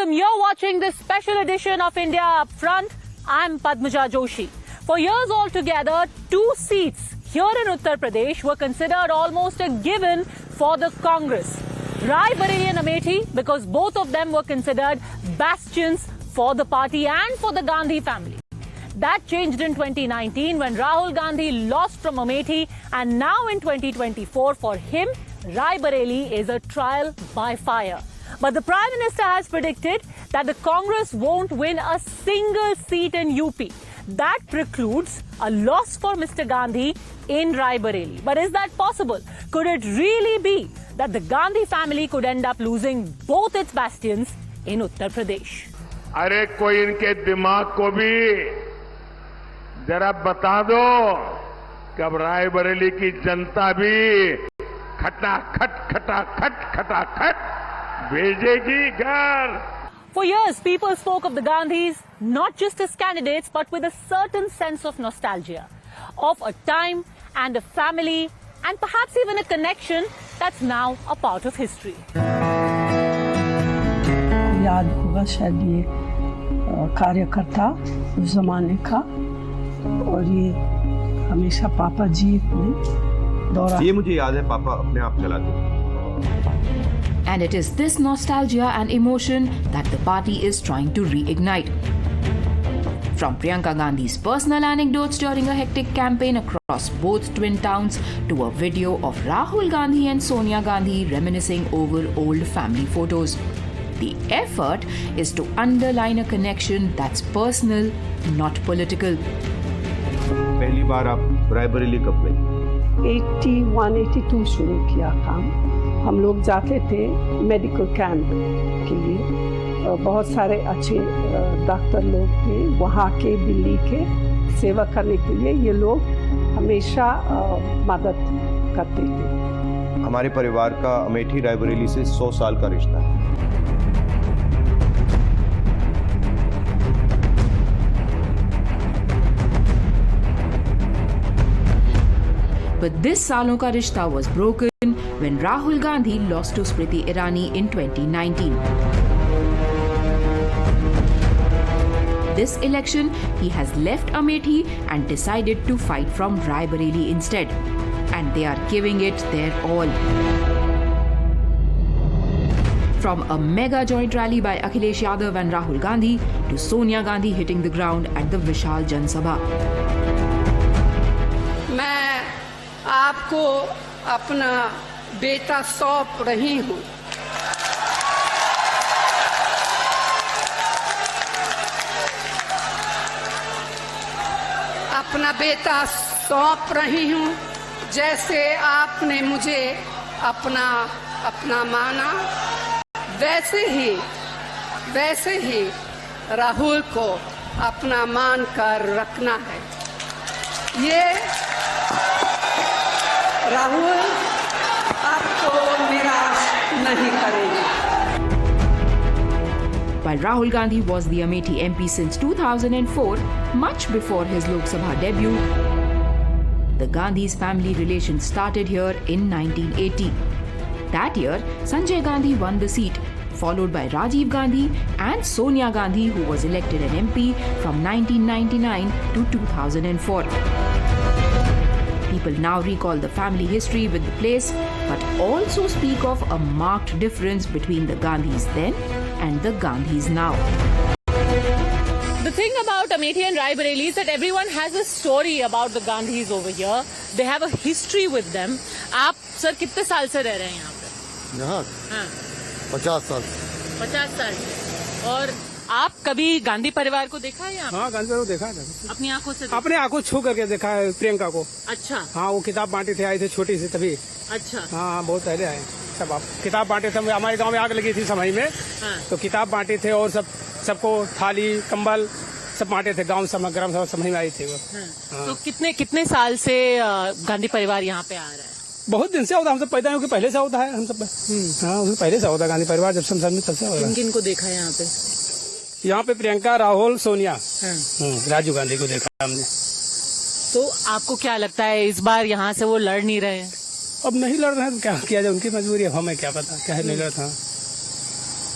welcome. You're watching this special edition of India Up Front. I'm Padmaja Joshi. For years altogether, 2 seats here in Uttar Pradesh were considered almost a given for the Congress. Rai Bareli and Amethi, because both of them were considered bastions for the party and for the Gandhi family. That changed in 2019 when Rahul Gandhi lost from Amethi, and now in 2024 for him, Rai Bareli is a trial by fire. But the Prime Minister has predicted that the Congress won't win a single seat in UP. That precludes a loss for Mr. Gandhi in Rai Bareli. But is that possible? Could it really be that the Gandhi family could end up losing both its bastions in Uttar Pradesh? अरे कोई इनके दिमाग को भी जरा बता दो कि अब रायबरेली की जनता भी खटाखट भेजेगी घर. For years, people spoke of the Gandhis not just as candidates, but with a certain sense of nostalgia, of a time and a family, and perhaps even a connection that's now a part of history. याद होगा शायद ये कार्यकर्ता उस जमाने का, और ये हमेशा पापा जी ने दौरा. ये मुझे याद है, पापा अपने आप चलाते. And it is this nostalgia and emotion that the party is trying to reignite. From Priyanka Gandhi's personal anecdotes during a hectic campaign across both twin towns to a video of Rahul Gandhi and Sonia Gandhi reminiscing over old family photos. The effort is to underline a connection that's personal, not political. पहली बार आप रायबरेली कब गए? 81-82 शुरू किया काम. हम लोग जाते थे मेडिकल कैंप के लिए. बहुत सारे अच्छे डॉक्टर लोग थे वहाँ के, दिल्ली के. सेवा करने के लिए ये लोग हमेशा मदद करते थे. हमारे परिवार का अमेठी रायबरेली से 100 साल का रिश्ता है. But this सालों का रिश्ता was broken when Rahul Gandhi lost to Smriti Irani in 2019. This election, he has left Amethi and decided to fight from Rai Bareli instead. And they are giving it their all. From a mega joint rally by Akhilesh Yadav and Rahul Gandhi to Sonia Gandhi hitting the ground at the Vishal Jan Sabha. आपको अपना बेटा सौंप रही हूँ. अपना बेटा सौंप रही हूँ, जैसे आपने मुझे अपना माना, वैसे ही राहुल को अपना मान कर रखना है. ये राहुल आपको निराश नहीं करेगा. While Rahul Gandhi was the Amethi MP since 2004, much before his Lok Sabha debut, the Gandhis' family relations started here in 1980. That year, Sanjay Gandhi won the seat, followed by Rajiv Gandhi and Sonia Gandhi, who was elected an MP from 1999 to 2004. People now recall the family history with the place, but also speak of a marked difference between the Gandhis then and the Gandhis now. The thing about Amethi and Rai Bareli is that everyone has a story about the Gandhis over here. They have a history with them. आप sir कितने साल से रह रहे हैं यहाँ पे? यहाँ 50 साल. 50 साल. और आप कभी गांधी परिवार को देखा है यहाँ? हाँ, गांधी परिवार को देखा है. अपनी आंखों से? अपने आंखों छू करके देखा है प्रियंका को. अच्छा. हाँ, वो किताब बांटे थे, आए थे छोटी सी तभी. अच्छा. हाँ, बहुत पहले आए सब. आप किताब बांटे थे, हमारे गांव में आग लगी थी समय में. हाँ. तो किताब बांटे थे और सबको थाली कंबल सब बांटे थे. गाँव ग्राम सभा समय में आई थे वो. हाँ. तो कितने साल से गांधी परिवार यहाँ पे आ रहा है? बहुत दिन से होता. हम सब पैदा होकर पहले से होता है. हम सब हाँ, उससे पहले से होता गांधी परिवार. जब संसद में तब से होता. किन को देखा है यहाँ पे? यहाँ पे प्रियंका, राहुल, सोनिया, राजीव गांधी को देखा हमने. तो आपको क्या लगता है इस बार यहाँ से वो लड़ नहीं रहे हैं? अब नहीं लड़ रहे हैं तो क्या किया जाए, उनकी मजबूरी है. हमें क्या पता क्या है, नहीं लड़ता.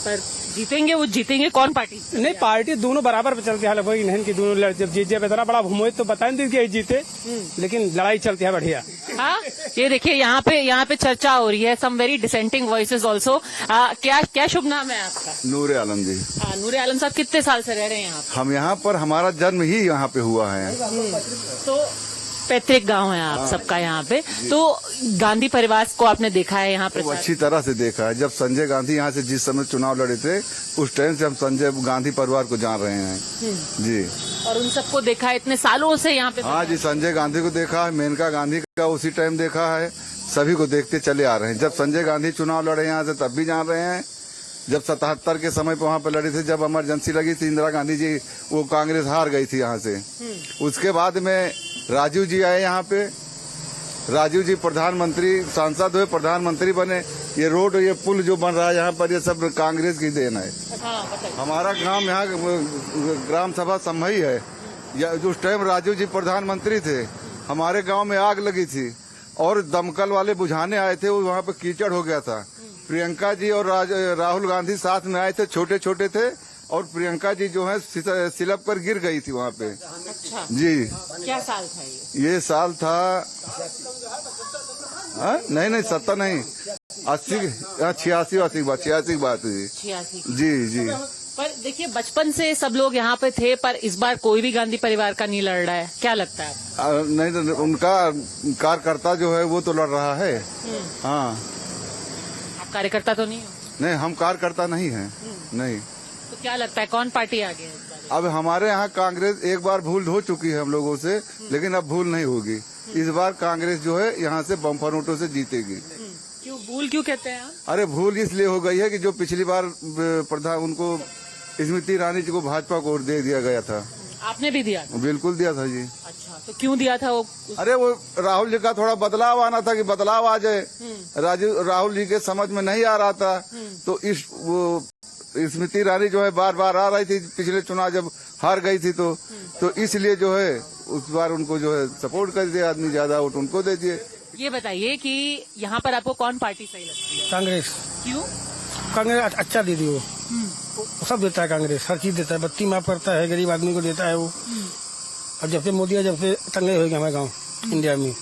पर जीतेंगे कौन पार्टी? नहीं, पार्टी दोनों बराबर पे चलती है लगभग, नहीं कि दोनों जब जीत जाए इतना बड़ा भूमोह तो बताएं दे कि जीते, लेकिन लड़ाई चलती है बढ़िया। हाँ, ये देखिए यहाँ पे चर्चा हो रही है, some very dissenting voices also. क्या शुभ नाम है आपका? नूरे आलम जी। नूरे आलम साहब कितने साल से रह रहे हैं यहाँ पे? हम यहाँ पर, हमारा जन्म ही यहाँ पे हुआ है। तो पैतृक गांव है आप सबका यहाँ पे, तो गांधी परिवार को आपने देखा है यहाँ तो पर? अच्छी तरह से देखा है। जब संजय गांधी यहाँ से जिस समय चुनाव लड़े थे, उस टाइम से हम संजय गांधी परिवार को जान रहे हैं जी। और उन सबको देखा है इतने सालों से यहाँ पे? हाँ जी, संजय गांधी को देखा है, मेनका गांधी का उसी टाइम देखा है, सभी को देखते चले आ रहे हैं। जब संजय गांधी चुनाव लड़े यहाँ से तब भी जान रहे हैं, जब 77 के समय पर वहाँ पे लड़े थे, जब इमरजेंसी लगी थी, इंदिरा गांधी जी, वो कांग्रेस हार गई थी यहाँ से। उसके बाद में राजीव जी आए यहाँ पे, राजीव जी प्रधानमंत्री, सांसद हुए, प्रधानमंत्री बने। ये रोड, ये पुल जो बन रहा है यहाँ पर, ये सब कांग्रेस की देन है। हमारा ग्राम यहाँ ग्राम सभा सम्मई है। उस टाइम राजीव जी प्रधानमंत्री थे, हमारे गांव में आग लगी थी और दमकल वाले बुझाने आए थे, वो वहाँ पे कीचड़ हो गया था। प्रियंका जी और राहुल गांधी साथ में आए थे, छोटे छोटे थे, और प्रियंका जी जो है सिलप कर गिर गई थी वहाँ पे। अच्छा जी। क्या साल था ये? साल था नहीं 70 नहीं, 80, 86 बात जी। 86 जी। पर देखिए, बचपन से सब लोग यहाँ पे थे, पर इस बार कोई भी गांधी परिवार का नहीं लड़ रहा है, क्या लगता है? नहीं तो उनका कार्यकर्ता जो है वो तो लड़ रहा है। हाँ। आप कार्यकर्ता तो नहीं हो? नहीं, हम कार्यकर्ता नहीं हैं। नहीं। तो क्या लगता है कौन पार्टी आगे है इस बार? अब हमारे यहाँ कांग्रेस एक बार भूल हो चुकी है हम लोगों से, लेकिन अब भूल नहीं होगी। इस बार कांग्रेस जो है यहाँ से बम्पर नोटों से जीतेगी। क्यों भूल क्यों कहते हैं आप? अरे भूल इसलिए हो गई है कि जो पिछली बार प्रधान उनको स्मृति ईरानी जी को भाजपा को दे दिया गया था। आपने भी दिया था? बिल्कुल दिया था जी। अच्छा, तो क्यों दिया था वो? अरे वो राहुल जी का थोड़ा बदलाव आना था कि बदलाव आ जाए। राहुल जी के समझ में नहीं आ रहा था, तो स्मृति ईरानी जो है बार बार आ रही थी, पिछले चुनाव जब हार गई थी तो इसलिए जो है उस बार उनको जो है सपोर्ट कर दिया, आदमी ज्यादा वोट उनको दे दिए। ये बताइए कि यहाँ पर आपको कौन पार्टी सही लगती है? कांग्रेस। क्यों? कांग्रेस अच्छा दीदी, वो सब देता है, कांग्रेस हर चीज देता है, बत्ती माफ करता है, गरीब आदमी को देता है वो। और जब से मोदी है, जब से तंगे हो गए हमारे गाँव इंडिया में।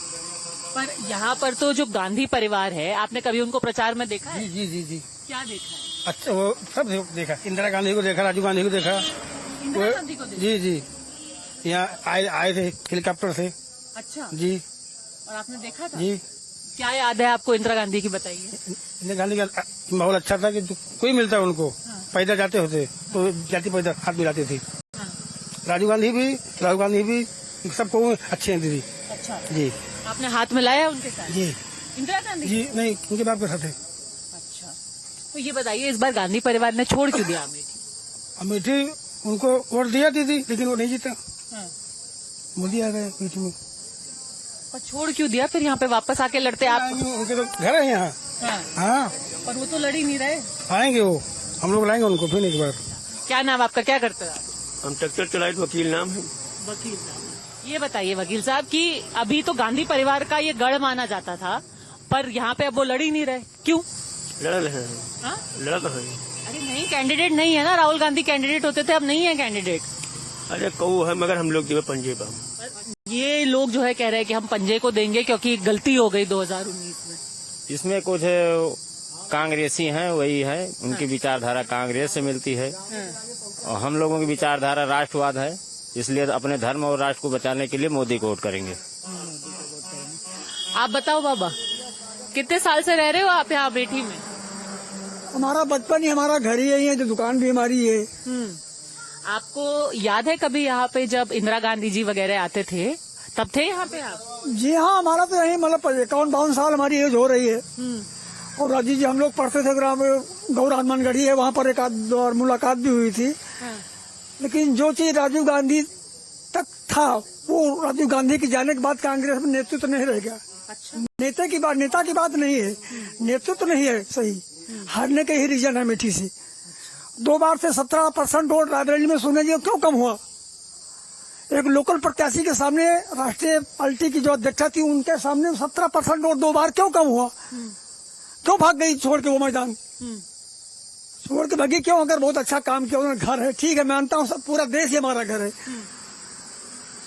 पर यहाँ पर तो जो गांधी परिवार है, आपने कभी उनको प्रचार में देखा है? जी। क्या देखा है? अच्छा, वो सब देखा, इंदिरा गांधी को देखा, राजीव गांधी को देखा। इंदिरा गांधी को देखा? जी। यहाँ आए थे हेलीकॉप्टर से। अच्छा जी। और आपने देखा था? जी। क्या याद है आपको इंदिरा गांधी की, बताइए। इंदिरा गांधी का माहौल अच्छा था कि कोई मिलता है उनको, पैदल जाते होते तो जाती पैदल हाथ मिलाते थे। राजीव गांधी भी सबको अच्छे हैं दीदी। अच्छा जी। आपने हाथ मिलाया उनके साथ? जी। इंदिरा गांधी? जी नहीं, उनके बाप के साथ है। अच्छा, तो ये बताइए इस बार गांधी परिवार ने छोड़ क्यों दिया अमेठी? अमेठी उनको वोट दिया दीदी, लेकिन वो नहीं जीता। मोदी आ गए बीच में। पर छोड़ क्यों दिया फिर? यहाँ पे वापस आके लड़ते आप? उनके तो घर है यहाँ। हाँ। पर वो तो लड़ ही नहीं रहे। आएंगे वो, हम लोग लाएंगे उनको फिर एक बार। क्या नाम आपका, क्या करते हैं आप? हम ट्रैक्टर चलाए, वकील नाम है। वकील साहब, ये बताइए वकील साहब कि अभी तो गांधी परिवार का ये गढ़ माना जाता था, पर यहाँ पे अब वो लड़ ही नहीं रहे, क्यों? लड़ रहे हैं। हाँ? लड़ तो है। अरे नहीं, कैंडिडेट नहीं है ना, राहुल गांधी कैंडिडेट होते थे, अब नहीं है कैंडिडेट। अरे कऊ है, मगर हम लोग जो है पंजे पर। ये लोग जो है कह रहे हैं कि हम पंजे को देंगे क्योंकि गलती हो गई 2019 में। इसमें कुछ कांग्रेसी हैं, वही है, उनकी विचारधारा कांग्रेस से मिलती है, और हम लोगों की विचारधारा राष्ट्रवाद है, इसलिए अपने धर्म और राष्ट्र को बचाने के लिए मोदी को वोट करेंगे। आप बताओ बाबा, कितने साल से रह रहे हो आप यहाँ अमेठी में? हमारा बचपन ही, हमारा घर ही यही है, जो दुकान भी हमारी है। आपको याद है कभी यहाँ पे जब इंदिरा गांधी जी वगैरह आते थे, तब थे यहाँ पे आप? जी हाँ, हमारा तो यही मतलब 51-52 साल हमारी एज हो रही है। और राजीव जी हम लोग पढ़ते थे ग्राम गौर हनुमानगढ़ी है, वहाँ पर एक आध बार मुलाकात भी हुई थी। लेकिन जो चीज राजीव गांधी तक था, वो राजीव गांधी के जाने के बाद कांग्रेस में नेतृत्व नहीं रह गया। अच्छा। नेता की बात नहीं है, नेतृत्व नहीं है सही। हारने के ही रीजन है अमेठी से। 2 बार से 17% वोट रायबरेली में सुने जी क्यों कम हुआ? एक लोकल प्रत्याशी के सामने, राष्ट्रीय पार्टी की जो अध्यक्षा थी उनके सामने 17% वोट 2 बार क्यों कम हुआ? क्यों भाग गई छोड़ के वो मैदान? छोड़ के भागी क्यों? अगर बहुत अच्छा काम किया, उन्होंने घर है, ठीक है, मानता हूँ, सब पूरा देश ही हमारा घर है,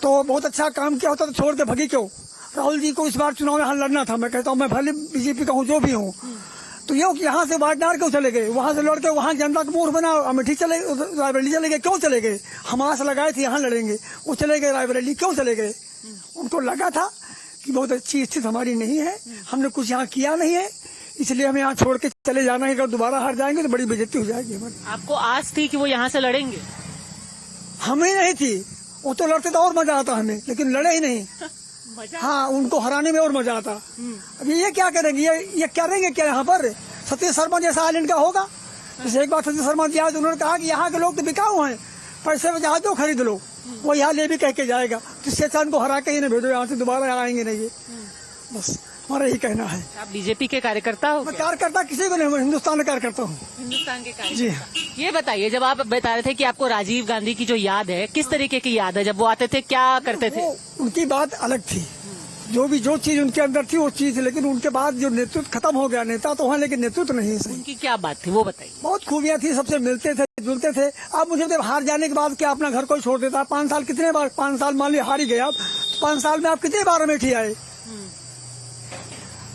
तो बहुत अच्छा काम किया होता तो छोड़ के भागी क्यों? राहुल जी को इस बार चुनाव यहाँ लड़ना था। मैं कहता हूँ, मैं भले बीजेपी का हूँ, जो भी हूँ, तो ये यहाँ से वाटनार क्यों चले गए? वहां से लड़ के वहां जनता को मूर्ख बना, अमेठी चले, रायबरेली चले गए, क्यों चले गए? हम आस लगाए थे यहाँ लड़ेंगे, वो चले गए रायबरेली, क्यों चले गए? उनको लगा था कि बहुत अच्छी स्थिति हमारी नहीं है, हमने कुछ यहाँ किया नहीं है, इसलिए हमें यहाँ छोड़ के चले जाना है। अगर दोबारा हार जाएंगे तो बड़ी बेइज्जती हो जाएगी हमारी। आपको आस थी कि वो यहाँ से लड़ेंगे? हमें नहीं थी, वो तो लड़ते तो और मजा आता हमें, लेकिन लड़े ही नहीं। हाँ, उनको हराने में और मजा आता। अभी ये क्या करेंगे? ये करेंगे क्या यहाँ पर? सतीश शर्मा जैसा हाल इनका होगा? जैसे एक बार सतीश शर्मा जी आए तो उन्होंने कहा कि यहाँ के लोग तो बिकाऊ हैं, पैसे में जहाज दो खरीद लो, वो यहाँ ले भी कह के जाएगा, तो शेषान को हरा के ही ना भेजो, यहाँ से दोबारा यहाँ आएंगे नहीं। ये बस हमारा यही कहना है। आप बीजेपी के कार्यकर्ता हो? मैं कार्यकर्ता किसी को नहीं, मैं हिंदुस्तान का कार्यकर्ता हूँ। हिंदुस्तान के जी। ये बताइए, जब आप बता रहे थे कि आपको राजीव गांधी की जो याद है, किस तरीके की याद है? जब वो आते थे क्या करते थे? उनकी बात अलग थी, जो चीज उनके अंदर थी वो चीज थी, लेकिन उनके बाद जो नेतृत्व खत्म हो गया, नेता तो है लेकिन नेतृत्व नहीं सही। उनकी क्या बात थी वो बताइए। बहुत खूबियां थी, सबसे मिलते थे, जुलते थे। आप मुझे तो हार जाने के बाद क्या अपना घर को छोड़ देता? 5 साल कितने बार, 5 साल मान लिया हार ही गए आप, 5 साल में आप कितने बार अमेठी आए?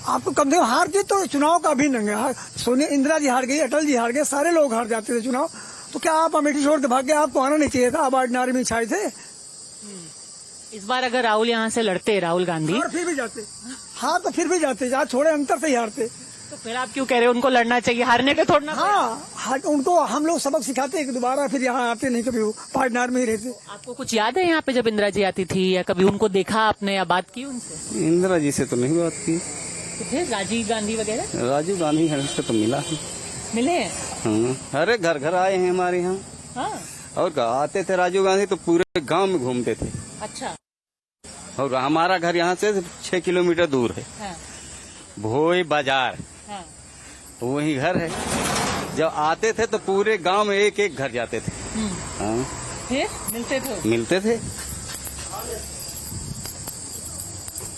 आपको कम से कम हार जीत तो चुनाव का अभिन्न है। सोनिया, इंदिरा जी हार गई, अटल जी हार गए, सारे लोग हार जाते थे चुनाव, तो क्या आप अमेठी छोड़ के भाग गए? आपको आना नहीं चाहिए था, आप वाटनार में छाए थे। इस बार अगर राहुल यहाँ से लड़ते, राहुल गांधी, फिर भी जाते। हाँ, तो फिर भी जाते, जहाँ छोड़े अंतर से ही हारते। तो फिर आप क्यों कह रहे हो उनको लड़ना चाहिए? हारने के थोड़ा। हाँ, उनको हम लोग सबक सिखाते हैं कि दोबारा फिर यहाँ आते नहीं, कभी वो पार्टनर में ही रहते। आपको कुछ याद है यहाँ पे जब इंदिरा जी आती थी, या कभी उनको देखा आपने या बात की उनसे? इंदिरा जी से तो नहीं बात की। तो फिर राजीव गांधी वगैरह? राजीव गांधी से तो मिला है। मिले हैं? हाँ, अरे घर घर आए हैं हमारे यहाँ। हाँ। और आते थे राजीव गांधी तो पूरे गांव में घूमते थे। अच्छा। और हमारा घर यहाँ से 6 किलोमीटर दूर है। हाँ। भोई बाजार। हाँ। वही घर है। जब आते थे तो पूरे गांव में एक एक घर जाते थे। हाँ। फिर मिलते थे।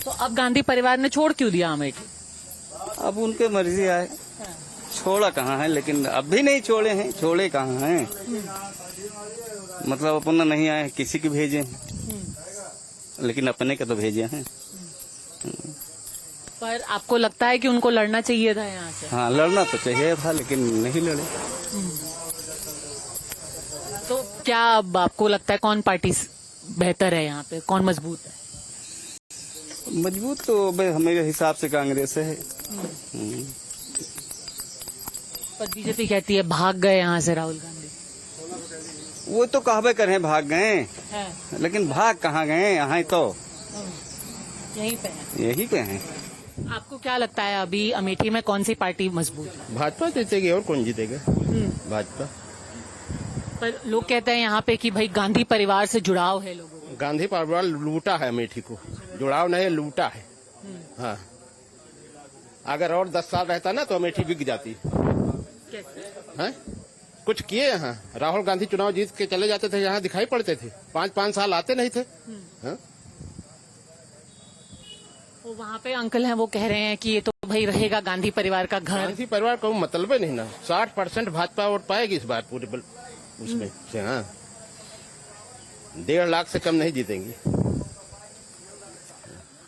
तो अब गांधी परिवार ने छोड़ क्यों दिया अमेठी? अब उनके मर्जी आए। छोड़ा कहाँ है, लेकिन अब भी नहीं छोड़े हैं। छोड़े कहाँ हैं? मतलब अपना नहीं आए, किसी की भेजे हैं, लेकिन अपने के तो भेजे हैं। पर आपको लगता है कि उनको लड़ना चाहिए था यहाँ से? हाँ, लड़ना तो चाहिए था, लेकिन नहीं लड़े। तो क्या अब आपको लगता है कौन पार्टी बेहतर है यहाँ पे, कौन मजबूत है? मजबूत तो मेरे हिसाब से कांग्रेस है। पर बीजेपी कहती है भाग गए यहाँ से राहुल गांधी। वो तो कहबे करें भाग गए, लेकिन भाग कहाँ गए? यहाँ तो यहीं पे है। यही पे हैं। आपको क्या लगता है अभी अमेठी में कौन सी पार्टी मजबूत है? भाजपा जीतेगी, और कौन जीतेगा? भाजपा। पर लोग कहते हैं यहाँ पे कि भाई गांधी परिवार से जुड़ाव है लोगों को। गांधी परिवार लूटा है अमेठी को, जुड़ाव नहीं, लूटा है। हाँ, अगर और 10 साल रहता ना तो अमेठी बिक जाती। है कुछ किए यहाँ? राहुल गांधी चुनाव जीत के चले जाते थे, यहाँ दिखाई पड़ते थे, 5-5 साल आते नहीं थे। हाँ? वो वहाँ पे अंकल हैं, वो कह रहे हैं कि ये तो भाई रहेगा गांधी परिवार का घर। गांधी परिवार का मतलब ही नहीं ना। 60% भाजपा वोट पाएगी इस बार पूरे उसमें से। हाँ, 1.5 लाख से कम नहीं जीतेंगी।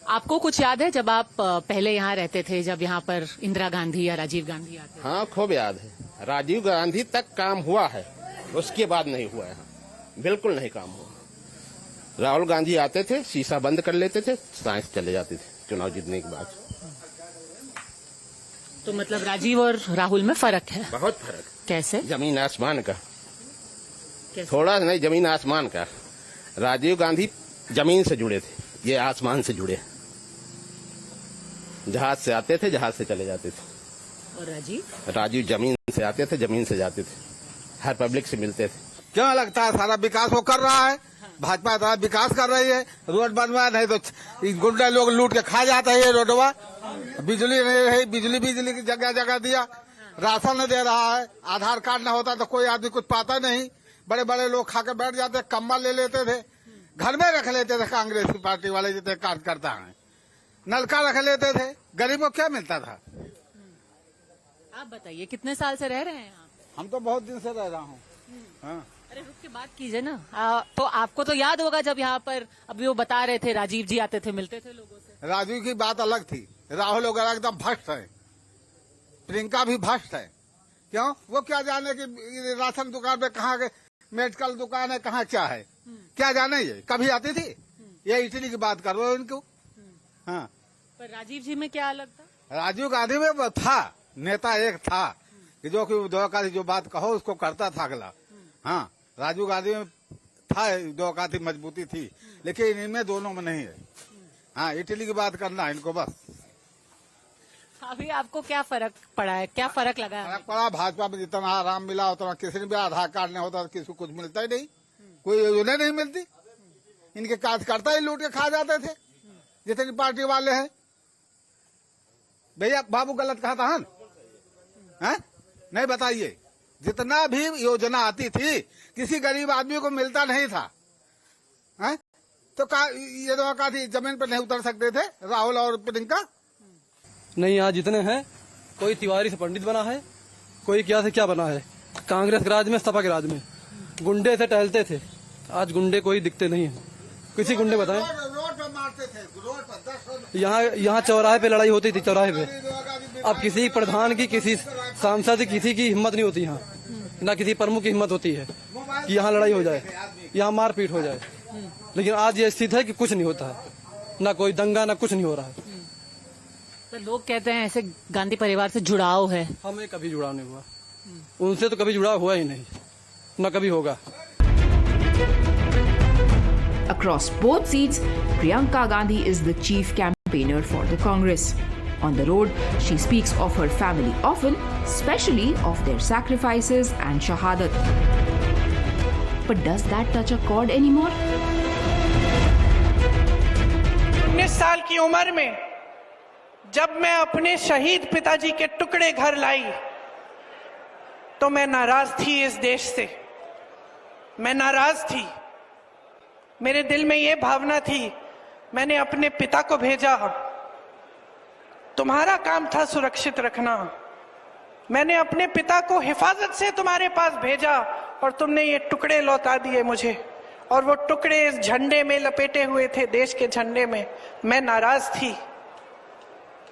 आपको कुछ याद है जब आप पहले यहाँ रहते थे, जब यहाँ पर इंदिरा गांधी या राजीव गांधी आते? हाँ, खूब याद है। राजीव गांधी तक काम हुआ है, उसके बाद नहीं हुआ है। बिल्कुल नहीं काम हुआ। राहुल गांधी आते थे, शीशा बंद कर लेते थे, साइंस चले जाते थे चुनाव जीतने के बाद। तो मतलब राजीव और राहुल में फर्क है? बहुत फर्क। कैसे? जमीन आसमान का। थोड़ा नहीं, जमीन आसमान का। राजीव गांधी जमीन से जुड़े थे, ये आसमान से जुड़े। जहाज से आते थे, जहाज से चले जाते थे। और राजीव जमीन से आते थे, जमीन से जाते थे, हर पब्लिक से मिलते थे। क्यों लगता है सारा विकास वो कर रहा है? भाजपा सारा विकास कर रही है। रोड बनवा नहीं तो गुंडा लोग लूट के खा जाते हैं रोडवा। बिजली नहीं रही, बिजली की जगह जगह दिया। राशन नहीं दे रहा है, आधार कार्ड न होता तो कोई आदमी कुछ पाता नहीं। बड़े बड़े लोग खा के बैठ जाते, कम्बल ले लेते थे, घर में रख लेते थे। कांग्रेस की पार्टी वाले जितने कार्यकर्ता हैं, नलका रख लेते थे। गरीबों को क्या मिलता था? आप बताइए, कितने साल से रह रहे हैं आप? हम तो बहुत दिन से रह रहा हूँ। हाँ। अरे रुक के बात कीजिए ना। तो आपको तो याद होगा जब यहाँ पर अभी वो बता रहे थे राजीव जी आते थे, मिलते थे लोगों से। राजीव की बात अलग थी, राहुल वगैरह एकदम भ्रष्ट है, प्रियंका भी भ्रष्ट है। क्यों? वो क्या जाने कि राशन दुकान पे कहाँ के मेडिकल दुकान है, कहाँ क्या है, क्या जाने ये कभी आती थी? ये इटली की बात कर रहे हो इनको। हाँ, पर राजीव जी में क्या अलग था? राजीव गांधी में वो था, नेता एक था कि जो कि दो का जो बात कहो उसको करता था अगला। हाँ, राजीव गांधी में था, दो का मजबूती थी, लेकिन इनमें दोनों में नहीं है। हाँ, इटली की बात करना है इनको बस। अभी आपको क्या फर्क पड़ा है, क्या फर्क लगा है? फर्क पड़ा, भाजपा में जितना आराम मिला उतना किसी ने भी आधार कार्ड नहीं होता, किसी को कुछ मिलता ही नहीं, कोई योजना नहीं मिलती। इनके कार्यकर्ता ही लूट के खा जाते थे जितनी पार्टी वाले हैं। भैया बाबू गलत कहा था हम? नहीं बताइए, जितना भी योजना आती थी किसी गरीब आदमी को मिलता नहीं था। तो ये दो का थी जमीन पर नहीं उतर सकते थे राहुल और प्रियंका। नहीं, यहाँ जितने हैं कोई तिवारी से पंडित बना है, कोई क्या से क्या बना है। कांग्रेस के राज में, सपा के राज में गुंडे से टहलते थे, आज गुंडे कोई दिखते नहीं है। किसी गुंडे बताएं? रोड पे मारते थे, रोड पर यहाँ चौराहे पे लड़ाई होती थी, चौराहे पे। अब किसी प्रधान की, किसी सांसद की, किसी की हिम्मत नहीं होती यहाँ, ना किसी प्रमुख की हिम्मत होती है कि यहाँ लड़ाई हो जाए, यहाँ मारपीट हो जाए। लेकिन आज ये स्थिति है कि कुछ नहीं होता है, ना कोई दंगा, ना कुछ नहीं हो रहा है। तो लोग कहते हैं ऐसे गांधी परिवार से जुड़ाव है। हमें कभी जुड़ाव नहीं हुआ, उनसे तो कभी जुड़ाव हुआ ही नहीं, न कभी होगा। Across both seats, Priyanka Gandhi is the chief campaigner for the Congress. On the road, she speaks of her family often, especially of their sacrifices and shahadat. But does that touch a chord anymore? 19 साल की उम्र में जब मैं अपने शहीद पिताजी के टुकड़े घर लाई तो मैं नाराज थी इस देश से। मैं नाराज थी, मेरे दिल में ये भावना थी, मैंने अपने पिता को भेजा, तुम्हारा काम था सुरक्षित रखना। मैंने अपने पिता को हिफाजत से तुम्हारे पास भेजा और तुमने ये टुकड़े लौटा दिए मुझे, और वो टुकड़े इस झंडे में लपेटे हुए थे, देश के झंडे में। मैं नाराज थी।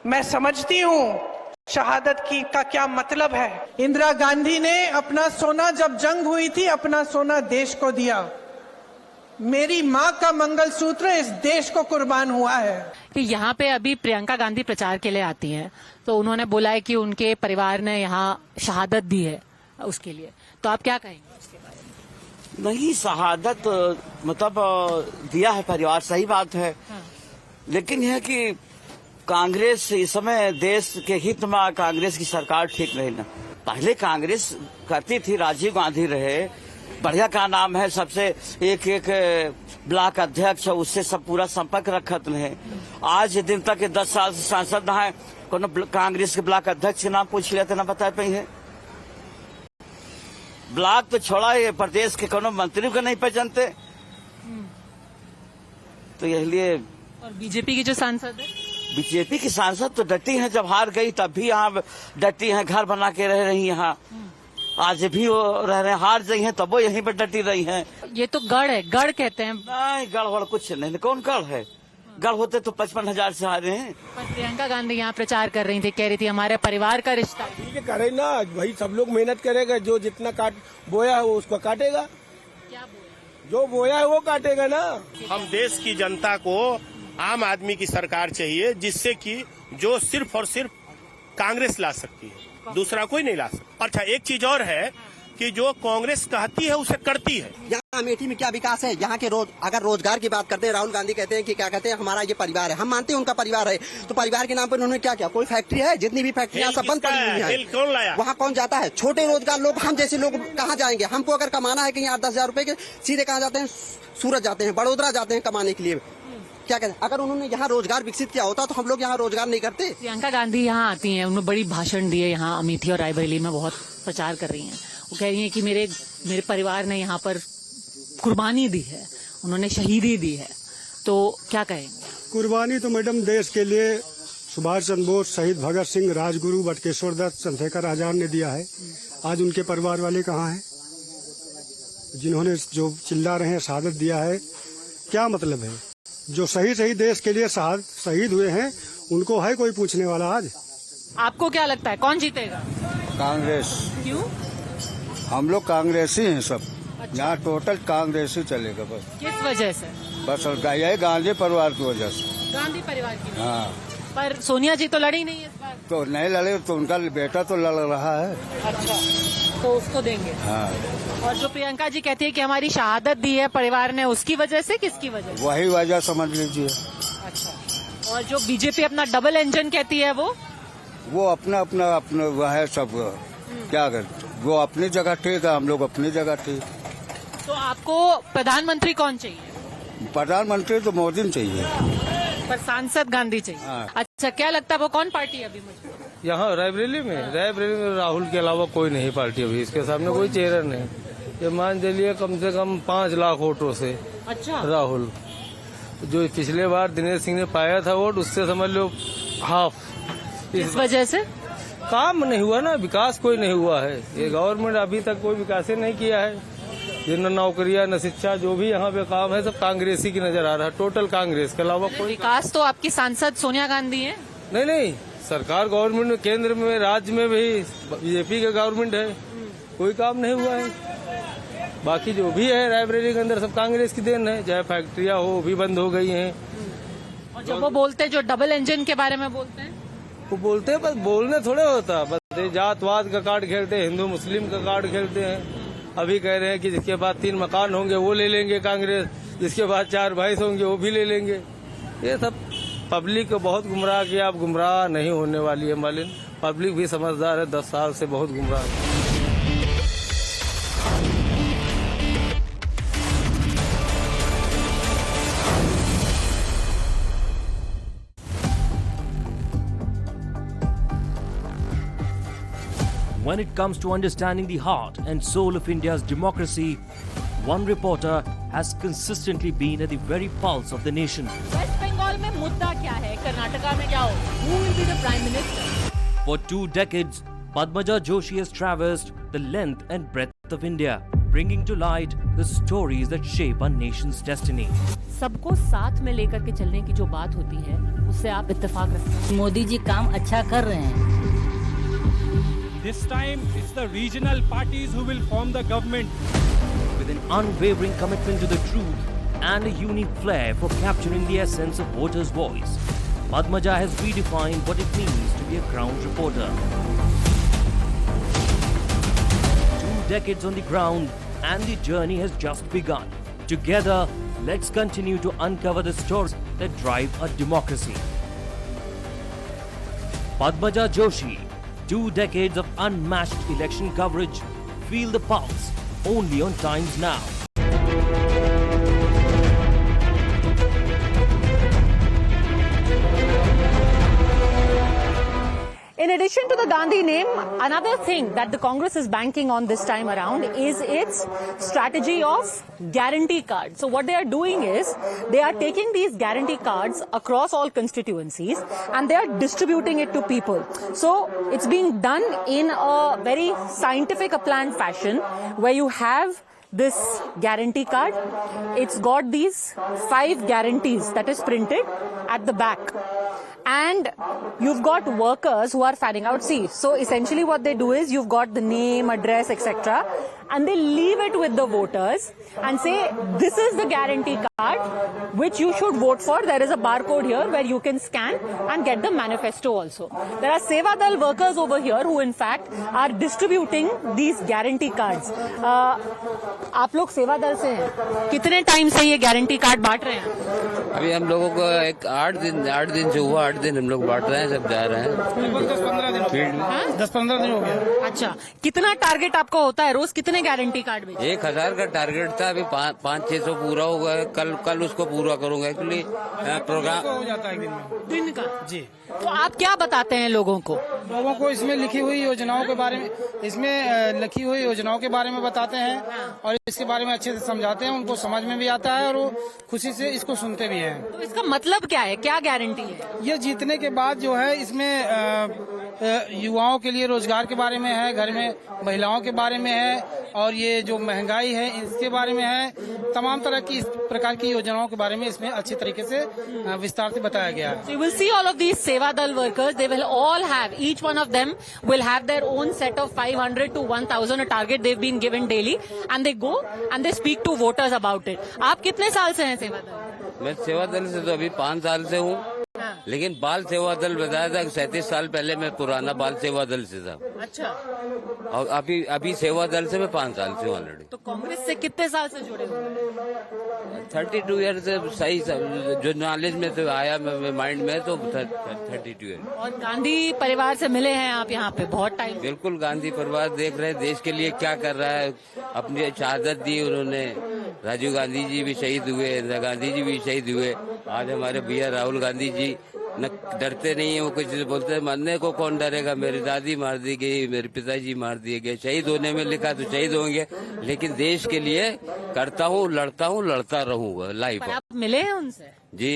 मैं समझती हूँ शहादत की का क्या मतलब है। इंदिरा गांधी ने अपना सोना, जब जंग हुई थी, अपना सोना देश को दिया। मेरी माँ का मंगलसूत्र इस देश को कुर्बान हुआ है। कि यहाँ पे अभी प्रियंका गांधी प्रचार के लिए आती हैं, तो उन्होंने बोला है कि उनके परिवार ने यहाँ शहादत दी है उसके लिए, तो आप क्या कहेंगे उसके बारे में? नहीं, शहादत मतलब दिया है परिवार, सही बात है। हाँ। लेकिन यह कि कांग्रेस इस समय देश के हित में, कांग्रेस की सरकार ठीक नहीं ना। पहले कांग्रेस करती थी, राजीव गांधी रहे, बढ़िया का नाम है, सबसे एक ब्लॉक अध्यक्ष है, उससे सब पूरा संपर्क रखत है। आज दिन तक 10 साल से सांसद ना है, कोनो कांग्रेस के ब्लॉक अध्यक्ष के नाम पूछ लिया तो ना बता पाई है। ब्लॉक तो छोड़ा, ये प्रदेश के कोनो मंत्री को नहीं पहचानते। तो इसलिए और बीजेपी की जो सांसद है, बीजेपी की सांसद तो डटी हैं, जब हार गई तब भी यहाँ डटी हैं, घर बना के रह रही यहाँ। आज भी वो रह रहे हैं, हार गई हैं तब वो यहीं पर डटी रही हैं। ये तो गढ़ है, गढ़ कहते हैं। नहीं, गढ़ वाला कुछ नहीं, कौन गढ़ है? गढ़ होते तो 55,000 से हारे हैं। पर प्रियंका गांधी यहाँ प्रचार कर रही थी, कह रही थी हमारे परिवार का रिश्ता। ठीक है, करे ना भाई, सब लोग मेहनत करेगा, जो जितना बोया है वो उसको काटेगा। क्या बोया? जो बोया है वो काटेगा ना। हम देश की जनता को आम आदमी की सरकार चाहिए, जिससे कि जो सिर्फ और सिर्फ कांग्रेस ला सकती है, दूसरा कोई नहीं ला सकता। अच्छा, एक चीज और है कि जो कांग्रेस कहती है उसे करती है। यहाँ अमेठी में क्या विकास है? यहाँ के अगर रोजगार की बात करते हैं, राहुल गांधी कहते हैं कि क्या कहते हैं, हमारा ये परिवार है। हम मानते हैं उनका परिवार है, तो परिवार के नाम पर उन्होंने क्या किया? कोई फैक्ट्री है? जितनी भी फैक्ट्रियां सब बंद पड़ी हुई हैं। कौन लाया? वहाँ कौन जाता है? छोटे रोजगार लोग, हम जैसे लोग कहाँ जाएंगे? हमको अगर कमाना है कहीं 8-10 हजार रूपये के, सीधे कहाँ जाते हैं? सूरत जाते हैं, बड़ोदरा जाते हैं कमाने के लिए। क्या कहते हैं, अगर उन्होंने यहाँ रोजगार विकसित किया होता तो हम लोग यहाँ रोजगार नहीं करते। प्रियंका गांधी यहाँ आती हैं, उन्होंने बड़ी भाषण दिए, यहाँ अमेठी और रायबरेली में बहुत प्रचार कर रही हैं। वो कह रही हैं कि मेरे परिवार ने यहाँ पर कुर्बानी दी है, उन्होंने शहीदी दी है, तो क्या कहेंगे? कुर्बानी तो मैडम देश के लिए सुभाष चंद्र बोस, शहीद भगत सिंह, राजगुरु, बटकेश्वर दत्त, चंद्रशेखर आजाद ने दिया है। आज उनके परिवार वाले कहाँ हैं? जिन्होंने जो चिल्ला रहे हैं शहादत दिया है, क्या मतलब है? जो सही देश के लिए शहीद हुए हैं, उनको है कोई पूछने वाला आज? आपको क्या लगता है कौन जीतेगा? कांग्रेस। क्यों? हम लोग कांग्रेसी हैं सब। अच्छा। यहाँ टोटल कांग्रेसी चलेगा बस। किस वजह से? बस यही गांधी परिवार की वजह से। गांधी परिवार की? हाँ। पर सोनिया जी तो लड़ी नहीं इस बार। तो नहीं लड़े तो उनका बेटा तो लड़ रहा है। अच्छा, तो उसको देंगे। हाँ। और जो प्रियंका जी कहती है कि हमारी शहादत दी है परिवार ने, उसकी वजह से, किसकी वजह से? वही वजह समझ लीजिए। अच्छा। और जो बीजेपी अपना डबल इंजन कहती है वो अपना वह है सब। क्या कर, वो अपनी जगह ठीक है, हम लोग अपनी जगह ठीक। तो आपको प्रधानमंत्री कौन चाहिए? प्रधानमंत्री तो मोदी चाहिए, पर सांसद गांधी चाहिए। हाँ। अच्छा, क्या लगता है वो कौन पार्टी है अभी मुझे? यहाँ रायबरेली में राहुल के अलावा कोई नहीं पार्टी अभी, इसके सामने कोई चेहरा नहीं। ये मान चलिए कम से कम 5 लाख वोटों से। अच्छा। राहुल जो पिछले बार दिनेश सिंह ने पाया था वोट, उससे समझ लो हाफ। इस वजह से काम नहीं हुआ ना, विकास कोई नहीं हुआ है। ये गवर्नमेंट अभी तक कोई विकास ही नहीं किया है। ये न नौकरियां न शिक्षा, जो भी यहाँ पे काम है सब कांग्रेसी की नजर आ रहा है। टोटल कांग्रेस के अलावा कोई विकास। तो आपकी सांसद सोनिया गांधी है? नहीं, सरकार गवर्नमेंट में, केंद्र में, राज्य में भी बीजेपी का गवर्नमेंट है, कोई काम नहीं हुआ है। बाकी जो भी है रायबरेली के अंदर सब कांग्रेस की देन है। चाहे फैक्ट्रियां हो भी बंद हो गई हैं। और जब वो बोलते हैं, जो डबल इंजन के बारे में बोलते हैं, वो बोलते हैं, बस बोलने थोड़े होता, बस जातवाद का कार्ड खेलते हैं, हिंदू मुस्लिम का कार्ड खेलते हैं। अभी कह रहे हैं कि जिसके बाद 3 मकान होंगे वो ले लेंगे कांग्रेस, जिसके बाद 4 भैंस होंगे वो भी ले लेंगे। ये सब पब्लिक को बहुत गुमराह किया। अब गुमराह नहीं होने वाली है मालिन, पब्लिक भी समझदार है, 10 साल से बहुत गुमराह है। When it comes to understanding the heart and soul of India's democracy, one reporter has consistently been at the very pulse of the nation. West Bengal में मुद्दा क्या है? कर्नाटका में क्या हो? Who will be the Prime Minister? For 2 decades, Padmaja Joshi has traversed the length and breadth of India, bringing to light the stories that shape our nation's destiny. सबको साथ में लेकर के चलने की जो बात होती है, उससे आप इत्तेफाक रखते हैं? मोदी जी काम अच्छा कर रहे हैं। This time, it's the regional parties who will form the government. With an unwavering commitment to the truth and a unique flair for capturing the essence of voters' voice, Padmaja has redefined what it means to be a ground reporter. 2 decades on the ground and the journey has just begun. Together, let's continue to uncover the stories that drive our democracy. Padmaja Joshi, 2 decades of unmatched election coverage. Feel the pulse only on Times Now. In addition to the Gandhi name, another thing that the Congress is banking on this time around is its strategy of guarantee cards. So what they are doing is they are taking these guarantee cards across all constituencies and they are distributing it to people. So it's being done in a very scientific, planned fashion where you have this guarantee card. It's got these 5 guarantees that is printed at the back. And you've got workers who are fanning out. See, so essentially what they do is you've got the name, address, etc. And they leave it with the voters and say, this is the guarantee card which you should vote for. There is a barcode here where you can scan and get the manifesto also. There are Seva Dal workers over here who in fact are distributing these guarantee cards. आप लोग सेवा दल से हैं, कितने time से ये guarantee card बांट रहे हैं? अभी हम लोगों को एक 8 दिन जो हुआ, 8 दिन हम लोग बांट रहे हैं, सब जा रहे हैं। 10-15 दिन हो गया। अच्छा, कितना टारगेट आपको होता है रोज? कितने गारंटी कार्ड बेचे? 1000 का टारगेट था, अभी 500-600 पूरा हो गया है। कल उसको पूरा करूंगा। एक्चुअली प्रोग्राम हो जाता है दिन का। जी, तो आप क्या बताते हैं लोगों को? लोगों को इसमें लिखी हुई योजनाओं के बारे में, बताते हैं और इसके बारे में अच्छे से समझाते हैं। उनको समझ में भी आता है और वो खुशी से इसको सुनते भी हैं। तो इसका मतलब क्या है? क्या गारंटी है? ये जीतने के बाद जो है इसमें युवाओं के लिए रोजगार के बारे में है, घर में महिलाओं के बारे में है, और ये जो महंगाई है इसके बारे में है, तमाम तरह की इस प्रकार की योजनाओं के बारे में इसमें अच्छी तरीके से विस्तार से बताया गया है। You will see all of these Seva Dal workers. They will all have, each one of them will have their own set of 500 to 1000 a target they've been given daily, and they go and they speak to voters about it. आप कितने साल से हैं सेवा दल? मैं सेवा दल से तो अभी 5 साल से हूँ, लेकिन बाल सेवा दल बताया था कि 37 साल पहले मैं पुराना बाल सेवा दल से था। अच्छा। और अभी सेवा दल से मैं 5 साल से हूँ ऑलरेडी। तो कांग्रेस से कितने साल से जुड़े हुए? 32 ईयर से सही जो नॉलेज में तो आया माइंड में, तो 32 ईयर। और गांधी परिवार से मिले हैं आप यहाँ पे बहुत टाइम? बिल्कुल, गांधी परिवार देख रहे हैं देश के लिए क्या कर रहा है, अपनी शहादत दी उन्होंने। राजीव गांधी जी भी शहीद हुए, इंदिरा गांधी जी भी शहीद हुए। आज हमारे भैया राहुल गांधी जी न डरते नहीं है, वो कुछ बोलते हैं मरने को कौन डरेगा, मेरी दादी मार दी गई, मेरे पिताजी मार दिए गए, शहीद होने में लिखा तो शहीद होंगे, लेकिन देश के लिए करता हूँ, लड़ता रहूंगा लाइफ। आप मिले हैं उनसे? जी,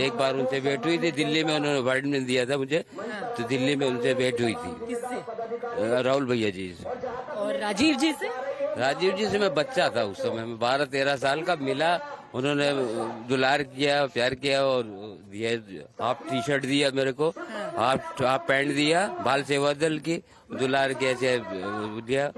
एक बार उनसे भेंट हुई थी दिल्ली में, उन्होंने अपॉइंटमेंट दिया था मुझे, तो दिल्ली में उनसे भेंट हुई थी। किससे? राहुल भैया जी से। और राजीव जी से? राजीव जी से मैं बच्चा था उस समय, मैं 12-13 साल का मिला, उन्होंने दुलार किया, प्यार किया, और दिया हाफ टी शर्ट दिया मेरे को, हाफ पैंट दिया, बाल सेवा दल की, दुलार कैसे दिया।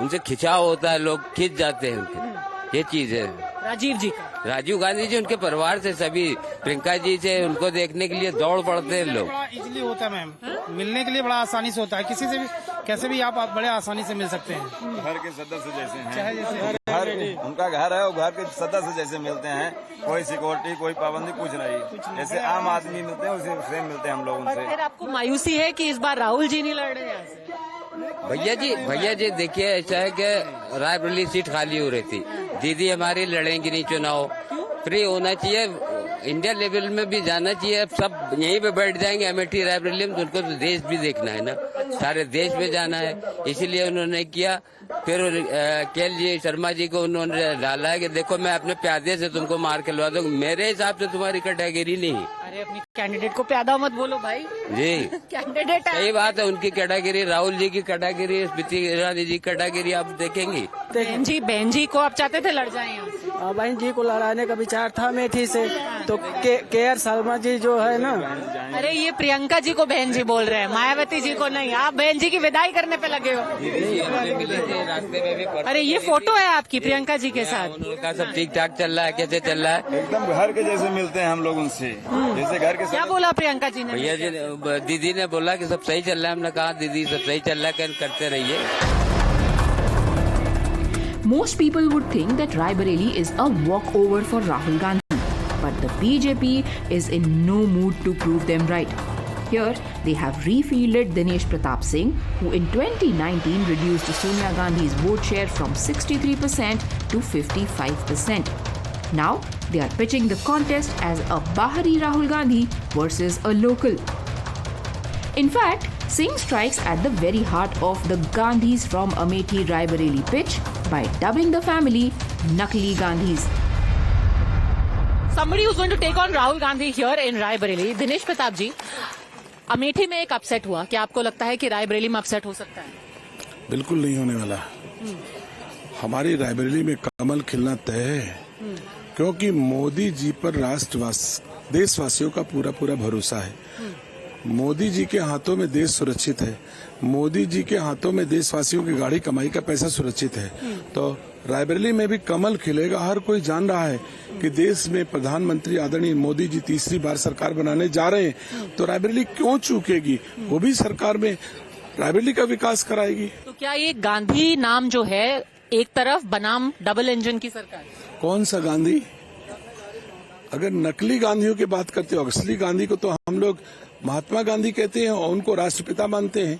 उनसे खिंचाव होता है, लोग खिंच जाते हैं उनके, ये चीज है। राजीव जी का? राजीव गांधी जी उनके परिवार से, सभी प्रियंका जी से, उनको देखने के लिए दौड़ पड़ते हैं लोग। बड़ा इजीली होता है मैम, मिलने के लिए बड़ा आसानी से होता है, किसी से भी कैसे भी आप बड़े आसानी से मिल सकते हैं। घर के सदस्य जैसे हैं, चाहे जैसे घर उनका घर है, वो घर के सदस्य जैसे मिलते हैं, कोई सिक्योरिटी कोई पाबंदी कुछ नहीं, जैसे आम आदमी मिलते हैं उसी से मिलते हैं हम लोग उनसे। फिर आपको मायूसी है कि इस बार राहुल जी नहीं लड़ रहे यहाँ से? भैया जी देखिए, ऐसा है कि रायबरेली सीट खाली हो रही थी, दीदी हमारी लड़ेंगी नहीं चुनाव, फ्री होना चाहिए, इंडिया लेवल में भी जाना चाहिए। अब सब यहीं पे बैठ जाएंगे अमेठी रायबरेली में, तो उनको तो देश भी देखना है ना, सारे देश में जाना है, इसीलिए उन्होंने किया। फिर केएल जी शर्मा जी को उन्होंने डाला है कि देखो मैं अपने प्यादे से तुमको मार के लगा दूंगा, मेरे हिसाब से तुम्हारी कैटेगरी नहीं। अरे अपनी कैंडिडेट को प्यादा मत बोलो भाई जी। कैंडिडेट सही बात है, उनकी कैटेगरी, राहुल जी की कैटेगरी, स्मृति ईरानी जी की कैटेगरी आप देखेंगी। बहन जी को आप चाहते थे लड़ जाए यहाँ से? बहन जी को लड़ाने का विचार था अमेठी से, तो के.आर. शर्मा जी जो है ना। अरे ये प्रियंका जी को बहन जी बोल रहे हैं, मायावती जी को नहीं। आप बहन जी की विदाई करने पे लगे हो। रास्ते में भी अरे ये फोटो है आपकी प्रियंका जी के साथ? उनका सब ठीक ठाक चल रहा है, कैसे चल रहा है? एकदम घर के जैसे मिलते हैं हम लोग उनसे, जैसे घर के। क्या बोला प्रियंका जी ने? भैया जी दीदी ने बोला कि सब सही चल रहा है, हमने कहा दीदी सब सही चल रहा है, करते रहिए। Most people would think that Raebareli is a walkover for Rahul Gandhi, but the BJP is in no mood to prove them right. Here, they have refielded Dinesh Pratap Singh, who in 2019 reduced Sonia Gandhi's vote share from 63% to 55%. Now, they are pitching the contest as a Bahari Rahul Gandhi versus a local. In fact, Singh strikes at the very heart of the Gandhis from Amethi Raebareli pitch by dubbing the family Nakli Gandhis. Somebody who's going to take on Rahul Gandhi here in Raebareli, Dinesh Pratap ji, Amethi में एक upset हुआ, क्या आपको लगता है कि रायबरेली में upset हो सकता है? बिल्कुल नहीं होने वाला। हमारी रायबरेली में कमल खिलना तय है, क्योंकि मोदी जी पर देशवासियों का पूरा भरोसा है। मोदी जी के हाथों में देश सुरक्षित है, मोदी जी के हाथों में देशवासियों की गाढ़ी कमाई का पैसा सुरक्षित है। तो रायबरेली में भी कमल खिलेगा। हर कोई जान रहा है कि देश में प्रधानमंत्री आदरणीय मोदी जी तीसरी बार सरकार बनाने जा रहे हैं, तो रायबरेली क्यों चूकेगी? वो भी सरकार में रायबरेली का विकास कराएगी। तो क्या ये गांधी नाम जो है एक तरफ बनाम डबल इंजन की सरकार? कौन सा गांधी? अगर नकली गांधियों की बात करते हो, असली गांधी को तो हम लोग महात्मा गांधी कहते हैं और उनको राष्ट्रपिता मानते हैं।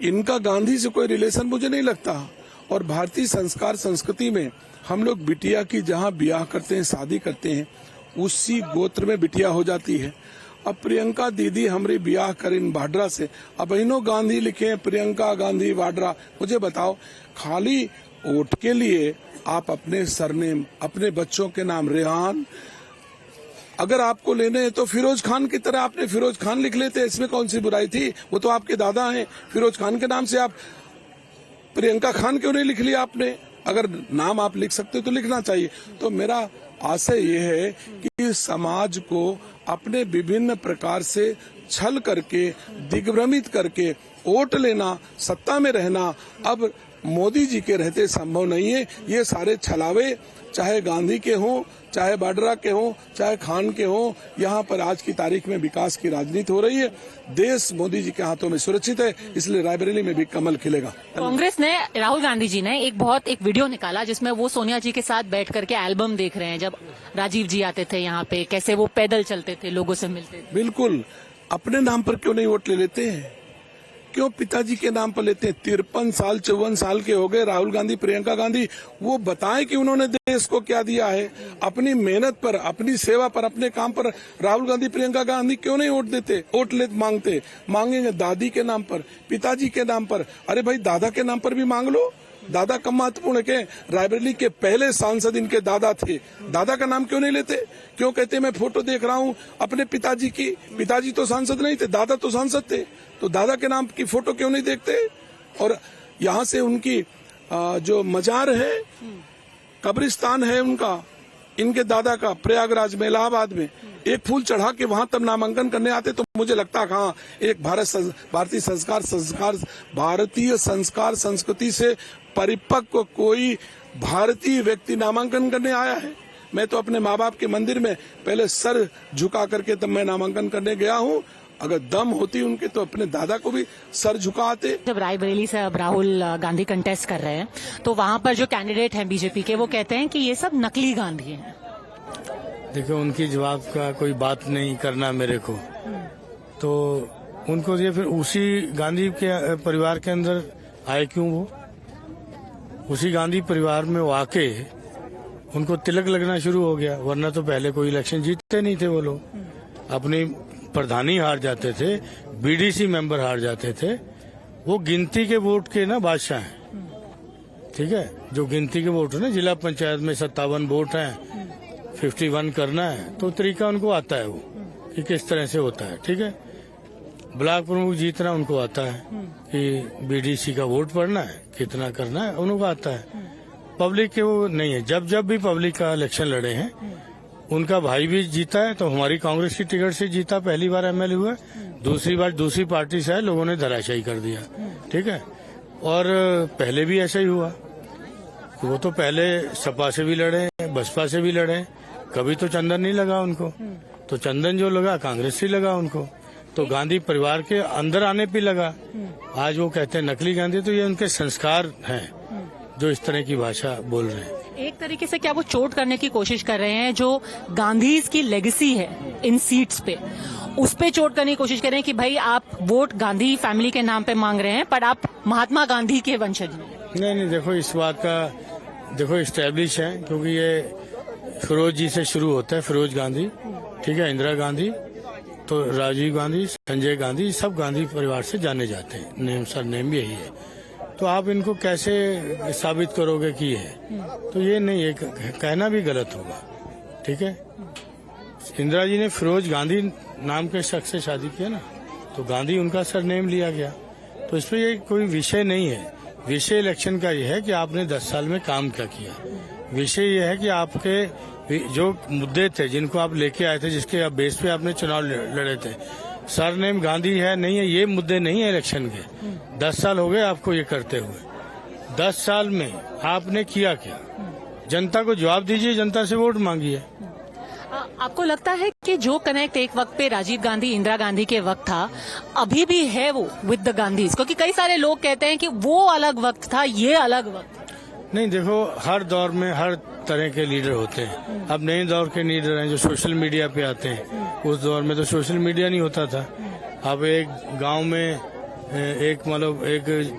इनका गांधी से कोई रिलेशन मुझे नहीं लगता। और भारतीय संस्कार संस्कृति में हम लोग बिटिया की जहाँ ब्याह करते हैं, शादी करते हैं, उसी गोत्र में बिटिया हो जाती है। अब प्रियंका दीदी हमारी ब्याह करीन वाड्रा से, अब बहनों गांधी लिखे, प्रियंका गांधी वाड्रा। मुझे बताओ, खाली वोट के लिए आप अपने सरनेम, अपने बच्चों के नाम रेहान, अगर आपको लेने हैं तो फिरोज खान की तरह आपने फिरोज खान लिख लेते, इसमें कौन सी बुराई थी? वो तो आपके दादा हैं। फिरोज खान के नाम से आप प्रियंका खान क्यों नहीं लिख लिया आपने? अगर नाम आप लिख सकते तो लिखना चाहिए। तो मेरा आशय ये है कि समाज को अपने विभिन्न प्रकार से छल करके, दिग्भ्रमित करके वोट लेना, सत्ता में रहना अब मोदी जी के रहते संभव नहीं है। ये सारे छलावे चाहे गांधी के हों, चाहे वाड्रा के हों, चाहे खान के हों, यहाँ पर आज की तारीख में विकास की राजनीति हो रही है। देश मोदी जी के हाथों में सुरक्षित है, इसलिए रायबरेली में भी कमल खिलेगा। कांग्रेस ने, राहुल गांधी जी ने एक वीडियो निकाला जिसमें वो सोनिया जी के साथ बैठ करके एल्बम देख रहे हैं, जब राजीव जी आते थे यहाँ पे, कैसे वो पैदल चलते थे, लोगों से मिलते थे। बिल्कुल, अपने नाम पर क्यों नहीं वोट ले लेते हैं? क्यों पिताजी के नाम पर लेते हैं? 53 साल 54 साल के हो गए राहुल गांधी, प्रियंका गांधी। वो बताएं कि उन्होंने देश को क्या दिया है। अपनी मेहनत पर, अपनी सेवा पर, अपने काम पर राहुल गांधी, प्रियंका गांधी क्यों नहीं वोट देते? वोट मांगेंगे दादी के नाम पर, पिताजी के नाम पर। अरे भाई, दादा के नाम पर भी मांग लो। दादा कम महत्वपूर्ण के? रायबरेली के पहले सांसद इनके दादा थे। दादा का नाम क्यों नहीं लेते? क्यों कहते मैं फोटो देख रहा हूँ अपने पिताजी की? पिताजी तो सांसद नहीं थे, दादा तो सांसद थे, तो दादा के नाम की फोटो क्यों नहीं देखते? और यहाँ से उनकी जो मजार है, कब्रिस्तान है उनका, इनके दादा का, प्रयागराज में, इलाहाबाद में, एक फूल चढ़ा के वहां तब नामांकन करने आते तो मुझे लगता है हाँ, एक भारतीय संस्कार संस्कृति से परिपक्व कोई भारतीय व्यक्ति नामांकन करने आया है। मैं तो अपने माँ बाप के मंदिर में पहले सर झुका करके तब मैं नामांकन करने गया हूँ। अगर दम होती उनके तो अपने दादा को भी सर झुकाते। जब रायबरेली से अब राहुल गांधी कंटेस्ट कर रहे हैं तो वहाँ पर जो कैंडिडेट हैं बीजेपी के, वो कहते हैं कि ये सब नकली गांधी हैं। देखो, उनकी जवाब का कोई बात नहीं करना मेरे को, तो उनको ये फिर उसी गांधी के परिवार के अंदर आए क्यों? वो उसी गांधी परिवार में वो आके उनको तिलक लगना शुरू हो गया, वरना तो पहले कोई इलेक्शन जीतते नहीं थे वो लोग। अपनी प्रधानी हार जाते थे, बीडीसी मेंबर हार जाते थे। वो गिनती के वोट के ना बादशाह हैं, ठीक है? जो गिनती के वोट है ना, जिला पंचायत में 57 वोट हैं, 51 करना है, तो तरीका उनको आता है वो कि किस तरह से होता है, ठीक है? ब्लॉक प्रमुख जीतना उनको आता है कि बीडीसी का वोट पड़ना है, कितना करना है, उनको आता है। पब्लिक के वो नहीं है। जब जब भी पब्लिक का इलेक्शन लड़े हैं, उनका भाई भी जीता है, तो हमारी कांग्रेस की टिकट से जीता, पहली बार एमएलए हुआ, दूसरी बार दूसरी पार्टी से है, लोगों ने धराशायी कर दिया, ठीक है? और पहले भी ऐसा ही हुआ। वो तो पहले सपा से भी लड़े, बसपा से भी लड़े, कभी तो चंदन नहीं लगा उनको, तो चंदन जो लगा कांग्रेस से लगा उनको, तो गांधी परिवार के अंदर आने पे लगा। आज वो कहते हैं नकली गांधी, तो ये उनके संस्कार हैं जो इस तरह की भाषा बोल रहे हैं। एक तरीके से क्या वो चोट करने की कोशिश कर रहे हैं जो गांधीज की लेगेसी है इन सीट्स पे, उस पे चोट करने की कोशिश कर रहे हैं कि भाई आप वोट गांधी फैमिली के नाम पे मांग रहे हैं, पर आप महात्मा गांधी के वंशज हैं। नहीं, देखो इस बात का देखो इस्टेब्लिश है, क्योंकि ये फिरोज जी से शुरू होता है, फिरोज गांधी, ठीक है? इंदिरा गांधी, तो राजीव गांधी, संजय गांधी, सब गांधी परिवार से जाने जाते हैं, नेम सर नेम भी यही है। तो आप इनको कैसे साबित करोगे कि ये है? तो ये नहीं, ये कहना भी गलत होगा, ठीक है? इंदिरा जी ने फिरोज गांधी नाम के शख्स से शादी किया ना, तो गांधी उनका सरनेम लिया गया, तो इसमें ये कोई विषय नहीं है। विषय इलेक्शन का ये है कि आपने 10 साल में काम क्या किया। विषय ये है कि आपके जो मुद्दे थे जिनको आप लेके आए थे, जिसके बेस पे आपने चुनाव लड़े थे, सरनेम गांधी है नहीं है, ये मुद्दे नहीं है इलेक्शन के। 10 साल हो गए आपको ये करते हुए। 10 साल में आपने किया क्या? जनता को जवाब दीजिए, जनता से वोट मांगिए। आपको लगता है कि जो कनेक्ट एक वक्त पे राजीव गांधी, इंदिरा गांधी के वक्त था, अभी भी है वो विद द गांधीज? क्योंकि कई सारे लोग कहते हैं कि वो अलग वक्त था, ये अलग वक्त। नहीं, देखो हर दौर में हर तरह के लीडर होते हैं। अब नए दौर के लीडर हैं जो सोशल मीडिया पे आते हैं। उस दौर में तो सोशल मीडिया नहीं होता था। अब एक गांव में एक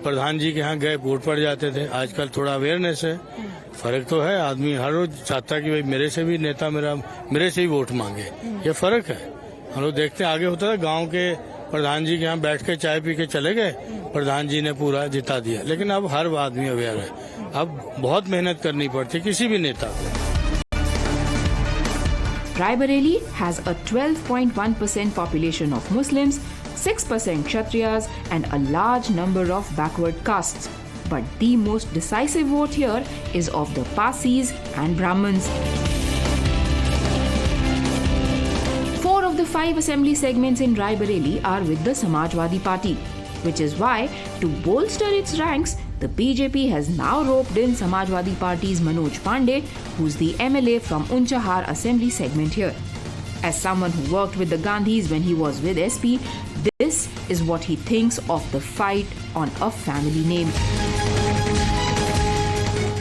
प्रधान जी के यहाँ गए, वोट पड़ जाते थे। आजकल थोड़ा अवेयरनेस है, फर्क तो है। आदमी हर रोज चाहता है कि भाई मेरे से भी नेता मेरे से ही वोट मांगे, ये फर्क है। हम लोग देखते हैं, आगे होता था गांव के प्रधान जी के यहाँ बैठ के चाय पी के चले गए, प्रधान जी ने पूरा जिता दिया। लेकिन अब हर आदमी अवेयर है। अब बहुत मेहनत करनी पड़ती है किसी भी नेता को। Raebareli has a 12.1% population of Muslims, 6% Kshatriyas, and a large number of backward castes. But the most decisive vote here is of the Parsis and Brahmins. 4 of the 5 assembly segments in Raebareli are with the Samajwadi Party, which is why, to bolster its ranks, the BJP has now roped in Samajwadi Party's Manoj Pandey, who's the MLA from Unchahar assembly segment here. As someone who worked with the Gandhis when he was with SP, this is what he thinks of the fight on a family name.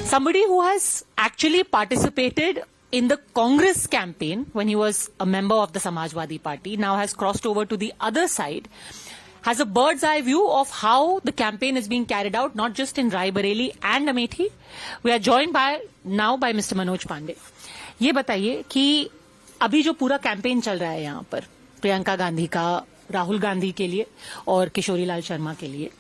Somebody who has actually participated in the Congress campaign when he was a member of the Samajwadi Party, now has crossed over to the other side, has a bird's eye view of how the campaign is being carried out, not just in Raebareli and Amethi. We are joined now by Mr. Manoj Pandey. ये बताइए कि अभी जो पूरा campaign चल रहा है यहाँ पर प्रियंका गांधी का, राहुल गांधी के लिए और किशोरी लाल शर्मा के लिए,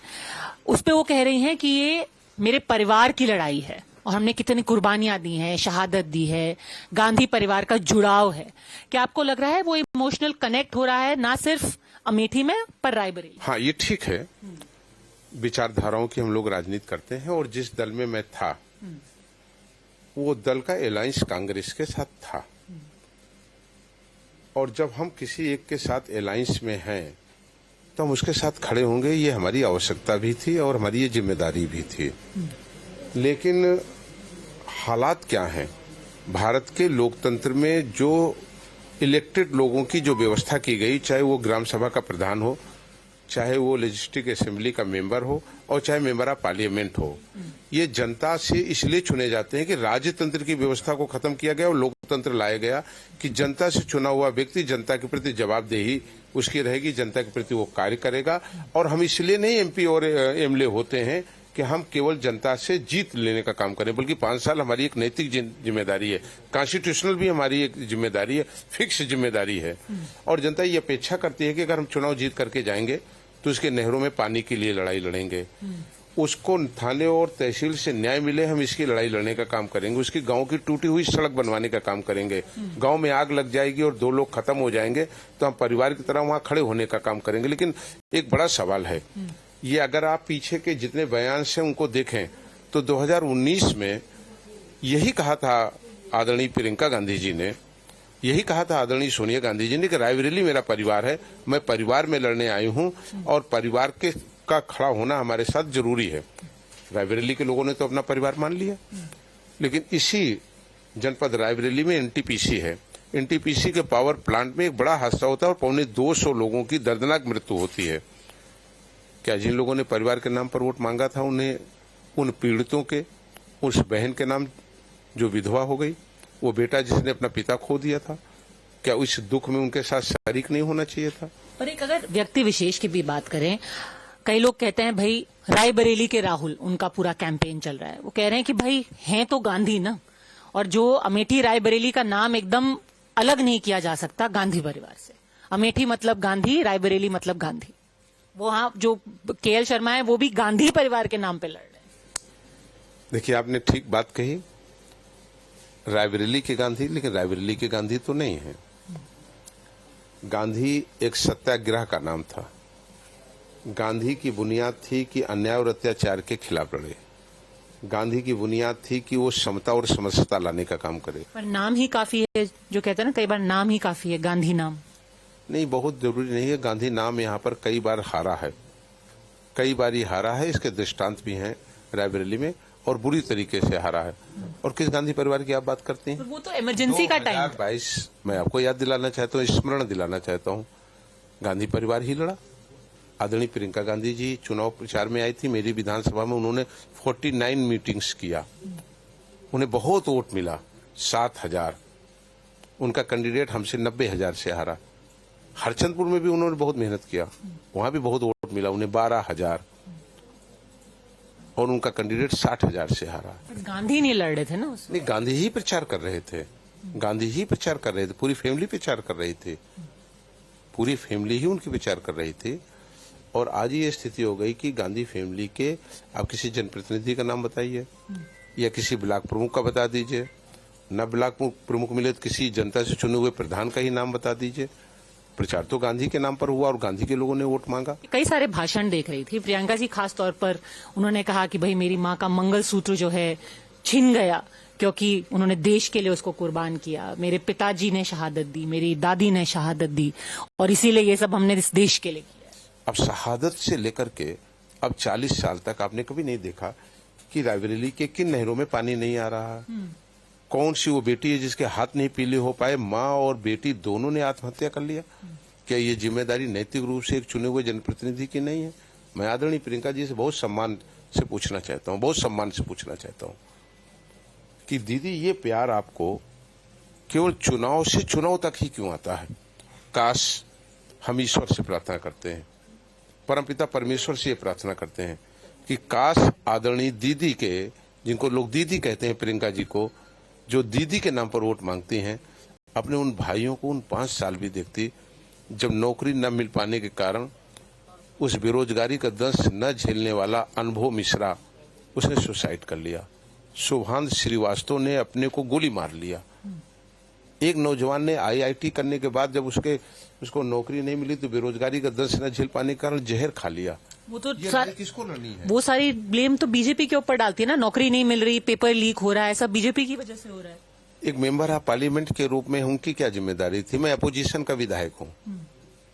उस पे वो कह रही हैं कि ये मेरे परिवार की लड़ाई है और हमने कितनी कुर्बानियां दी हैं, शहादत दी है, गांधी परिवार का जुड़ाव है. क्या आपको लग रहा है वो इमोशनल कनेक्ट हो रहा है ना सिर्फ अमेठी में पर रायबरेली? हाँ, ये ठीक है. विचारधाराओं की हम लोग राजनीति करते हैं और जिस दल में मैं था वो दल का अलायंस कांग्रेस के साथ था और जब हम किसी एक के साथ अलायंस में हैं तो हम उसके साथ खड़े होंगे, ये हमारी आवश्यकता भी थी और हमारी ये जिम्मेदारी भी थी. लेकिन हालात क्या हैं? भारत के लोकतंत्र में जो इलेक्टेड लोगों की जो व्यवस्था की गई, चाहे वो ग्राम सभा का प्रधान हो, चाहे वो लेजिस्लेटिव असेंबली का मेंबर हो और चाहे मेंबर ऑफ पार्लियामेंट हो, ये जनता से इसलिए चुने जाते हैं कि राजतंत्र की व्यवस्था को खत्म किया गया और लोकतंत्र लाया गया कि जनता से चुना हुआ व्यक्ति जनता के प्रति जवाबदेही उसकी रहेगी, जनता के प्रति वो कार्य करेगा. और हम इसलिए नहीं एमपी और एमएलए होते हैं कि हम केवल जनता से जीत लेने का काम करें, बल्कि 5 साल हमारी एक नैतिक जिम्मेदारी है, कॉन्स्टिट्यूशनल भी हमारी एक जिम्मेदारी है, फिक्स जिम्मेदारी है. और जनता ये अपेक्षा करती है कि अगर हम चुनाव जीत करके जाएंगे तो उसके नहरों में पानी के लिए लड़ाई लड़ेंगे, उसको थाने और तहसील से न्याय मिले, हम इसकी लड़ाई लड़ने का काम करेंगे, उसकी गांव की टूटी हुई सड़क बनवाने का काम करेंगे, गांव में आग लग जाएगी और 2 लोग खत्म हो जाएंगे तो हम परिवार की तरह वहां खड़े होने का काम करेंगे. लेकिन एक बड़ा सवाल है, ये अगर आप पीछे के जितने बयान से उनको देखें तो 2019 में यही कहा था आदरणीय प्रियंका गांधी जी ने, यही कहा था आदरणीय सोनिया गांधी जी ने कि रायबरेली मेरा परिवार है, मैं परिवार में लड़ने आई हूं और परिवार के का खड़ा होना हमारे साथ जरूरी है. रायबरेली के लोगों ने तो अपना परिवार मान लिया, लेकिन इसी जनपद रायबरेली में एनटीपीसी है. एनटीपीसी के पावर प्लांट में एक बड़ा हादसा होता है और 250 लोगों की दर्दनाक मृत्यु होती है. क्या जिन लोगों ने परिवार के नाम पर वोट मांगा था उन्हें उन पीड़ितों के, उस बहन के नाम जो विधवा हो गई, वो बेटा जिसने अपना पिता खो दिया था, क्या उस दुख में उनके साथ शरीक नहीं होना चाहिए था? पर एक अगर व्यक्ति विशेष की भी बात करें, कई लोग कहते हैं भाई रायबरेली के राहुल, उनका पूरा कैंपेन चल रहा है, वो कह रहे हैं कि भाई हैं तो गांधी ना, और जो अमेठी रायबरेली का नाम एकदम अलग नहीं किया जा सकता गांधी परिवार से. अमेठी मतलब गांधी, रायबरेली मतलब गांधी. वो हाँ, जो केएल शर्मा है वो भी गांधी परिवार के नाम पे लड़ रहे हैं. देखिए, आपने ठीक बात कही, रायबरेली के गांधी, लेकिन रायबरेली के गांधी तो नहीं है. गांधी एक सत्याग्रह का नाम था. गांधी की बुनियाद थी कि अन्याय और अत्याचार के खिलाफ लड़े. गांधी की बुनियाद थी कि वो समता और समरसता लाने का काम करे. पर नाम ही काफी है, जो कहते हैं ना कई बार नाम ही काफी है, गांधी नाम नहीं, बहुत जरूरी नहीं है. गांधी नाम यहाँ पर कई बार हारा है, कई बार ही हारा है. इसके दृष्टांत भी हैं रायबरेली में, और बुरी तरीके से हारा है. और किस गांधी परिवार की आप बात करते हैं? वो तो इमरजेंसी का टाइम. 2022 मैं आपको याद दिलाना चाहता हूँ, स्मरण दिलाना चाहता हूँ, गांधी परिवार ही लड़ा. आदरणीय प्रियंका गांधी जी चुनाव प्रचार में आई थी मेरी विधानसभा में, उन्होंने 49 मीटिंग्स किया, उन्हें बहुत वोट मिला, 7,000. उनका कैंडिडेट हमसे 90,000 से हारा. हरचंदपुर में भी उन्होंने बहुत मेहनत किया, वहां भी बहुत वोट मिला, उन्हें 12,000, और उनका कैंडिडेट 60,000 से हारा. गांधी नहीं लड़ रहे थे ना उसमें? नहीं, गांधी ही प्रचार कर रहे थे, गांधी ही प्रचार कर रहे थे, पूरी फैमिली प्रचार कर रही थी, पूरी फैमिली ही उनकी प्रचार कर रही थी. और आज ये स्थिति हो गई कि गांधी फैमिली के, आप किसी जनप्रतिनिधि का नाम बताइए या किसी ब्लॉक प्रमुख का बता दीजिए, न ब्लॉक प्रमुख मिले तो किसी जनता से चुने हुए प्रधान का ही नाम बता दीजिए। प्रचार तो गांधी के नाम पर हुआ और गांधी के लोगों ने वोट मांगा। कई सारे भाषण देख रही थी प्रियंका जी, खास तौर पर उन्होंने कहा कि भाई मेरी माँ का मंगलसूत्र जो है छिन गया क्योंकि उन्होंने देश के लिए उसको कुर्बान किया, मेरे पिताजी ने शहादत दी, मेरी दादी ने शहादत दी और इसीलिए ये सब हमने इस देश के लिए किया। अब शहादत से लेकर के अब 40 साल तक आपने कभी नहीं देखा कि रायबरेली के किन नहरों में पानी नहीं आ रहा। कौन सी वो बेटी है जिसके हाथ नहीं पीले हो पाए? माँ और बेटी दोनों ने आत्महत्या कर लिया। क्या ये जिम्मेदारी नैतिक रूप से एक चुने हुए जनप्रतिनिधि की नहीं है? मैं आदरणीय प्रियंका जी से बहुत सम्मान से पूछना चाहता हूँ, बहुत सम्मान से पूछना चाहता हूँ कि दीदी ये प्यार आपको केवल चुनाव से चुनाव तक ही क्यों आता है? काश हम ईश्वर से प्रार्थना करते हैं, परमपिता परमेश्वर से ये प्रार्थना करते हैं कि काश आदरणीय दीदी के, जिनको लोग दीदी कहते हैं प्रियंका जी को, जो दीदी के नाम पर वोट मांगती हैं, अपने उन भाइयों को उन 5 साल भी देखती जब नौकरी न मिल पाने के कारण उस बेरोजगारी का दंश न झेलने वाला अनुभव मिश्रा, उसने सुसाइड कर लिया। शुभांत श्रीवास्तव ने अपने को गोली मार लिया। एक नौजवान ने IIT करने के बाद जब उसको नौकरी नहीं मिली तो बेरोजगारी का दंश न झेल पाने के कारण जहर खा लिया। वो तो किसको लड़नी है? वो सारी ब्लेम तो बीजेपी के ऊपर डालती है ना, नौकरी नहीं मिल रही, पेपर लीक हो रहा है, सब बीजेपी की वजह से हो रहा है। एक मेंबर ऑफ पार्लियामेंट के रूप में उनकी क्या जिम्मेदारी थी? मैं अपोजिशन का विधायक हूँ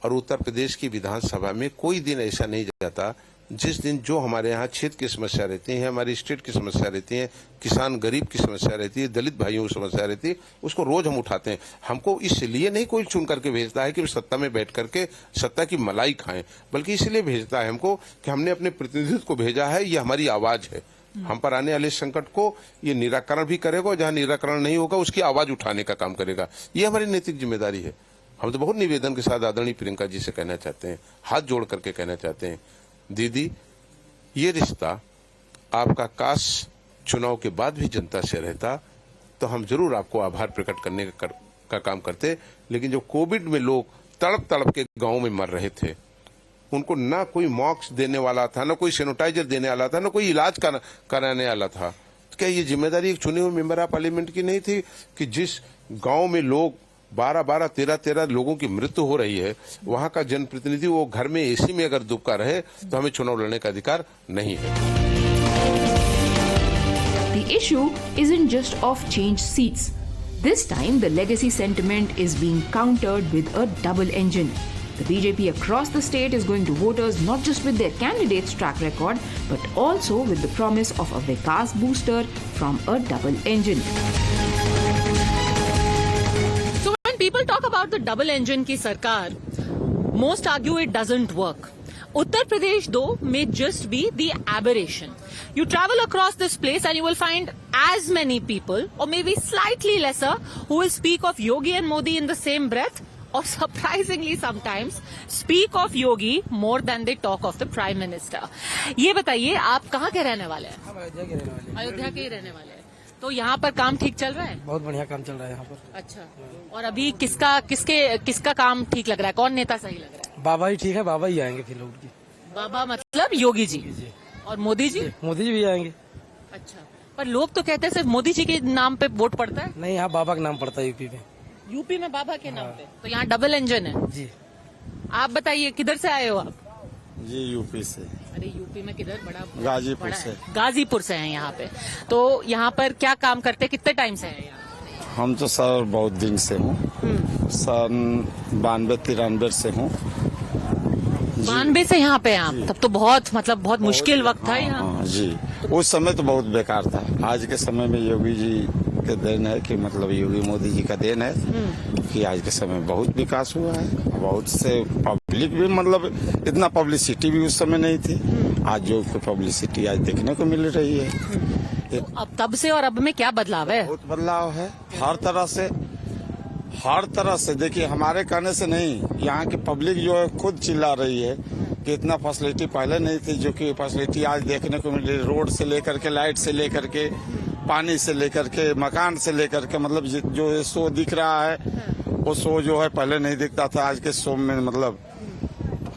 और उत्तर प्रदेश की विधानसभा में कोई दिन ऐसा नहीं जाता जिस दिन जो हमारे यहाँ क्षेत्र की समस्या रहती है, हमारी स्टेट की समस्या रहती है, किसान गरीब की समस्या रहती है, दलित भाइयों की समस्या रहती है, उसको रोज हम उठाते हैं। हमको इसलिए नहीं कोई चुन करके भेजता है कि सत्ता में बैठ करके सत्ता की मलाई खाएं, बल्कि इसलिए भेजता है हमको कि हमने अपने प्रतिनिधित्व को भेजा है, ये हमारी आवाज है। हम पर आने वाले संकट को ये निराकरण भी करेगा, जहाँ निराकरण नहीं होगा उसकी आवाज उठाने का काम करेगा। ये हमारी नैतिक जिम्मेदारी है। हम तो बहुत निवेदन के साथ आदरणीय प्रियंका जी से कहना चाहते हैं, हाथ जोड़ करके कहना चाहते हैं, दीदी ये रिश्ता आपका काश चुनाव के बाद भी जनता से रहता तो हम जरूर आपको आभार प्रकट करने का काम करते। लेकिन जो कोविड में लोग तड़प तड़प के गांव में मर रहे थे, उनको ना कोई मास्क देने वाला था, ना कोई सैनिटाइजर देने वाला था, ना कोई इलाज कराने वाला था। तो क्या ये जिम्मेदारी एक चुने हुए मेंबर ऑफ पार्लियामेंट की नहीं थी कि जिस गांव में लोग 12-12, 13-13 लोगों की मृत्यु हो रही है, वहां का जनप्रतिनिधि वो घर में एसी में अगर दुबका रहे तो हमें चुनाव लड़ने का अधिकार नहीं है। The issue isn't just of changed seats. This time, the legacy sentiment is being countered with a double engine. The BJP across the state is going to voters not just with their candidate's track record, but also with the promise of a Vikas booster from a double engine. People talk about the double engine की सरकार, most argue it doesn't work. Uttar Pradesh though may just be the aberration. You travel across this place and you will find as many people or maybe slightly lesser who will speak of Yogi and Modi in the same breath or surprisingly sometimes speak of Yogi more than they talk of the Prime Minister. ये बताइए आप कहाँ के रहने वाले हैं? अयोध्या के ही रहने वाले हैं। तो यहाँ पर काम ठीक चल रहा है? बहुत बढ़िया काम चल रहा है यहाँ पर। अच्छा, और अभी किसका काम ठीक लग रहा है? कौन नेता सही लग रहा है? बाबा ही ठीक है, बाबा ही आएंगे फिर लोग। बाबा मतलब योगी जी और मोदी जी? मोदी जी भी आएंगे। अच्छा, पर लोग तो कहते हैं सिर्फ मोदी जी के नाम पे वोट पड़ता है। नहीं, यहाँ बाबा का नाम पड़ता है यूपी में बाबा के नाम पे। तो यहाँ डबल इंजन है जी। आप बताइए किधर से आए हो आप? जी यूपी से। अरे यूपी में किधर? गाजीपुर से। गाजीपुर से हैं यहाँ पे। तो यहाँ पर क्या काम करते, कितने टाइम से हैं यहाँ? हम तो सर बहुत दिन से हूँ, सन 92-93 से हूँ। 92 से यहाँ पे आप? तब तो बहुत मुश्किल वक्त था यहाँ। जी, उस समय तो बहुत बेकार था। आज के समय में योगी जी के देन है कि मतलब योगी मोदी जी का देन है कि आज के समय बहुत विकास हुआ है। बहुत से पब्लिक भी मतलब इतना पब्लिसिटी भी उस समय नहीं थी, आज जो पब्लिसिटी आज देखने को मिल रही है। तो अब तब से और अब में क्या बदलाव है? बहुत बदलाव है हर तरह से। देखिए हमारे कहने से नहीं, यहाँ की पब्लिक जो है खुद चिल्ला रही है कि इतना फैसिलिटी पहले नहीं थी, जो कि फैसिलिटी आज देखने को मिल रही है। रोड से लेकर के, लाइट से लेकर के, पानी से लेकर के, मकान से लेकर के, मतलब जो शो दिख रहा है वो शो जो है पहले नहीं दिखता था, आज के शो में मतलब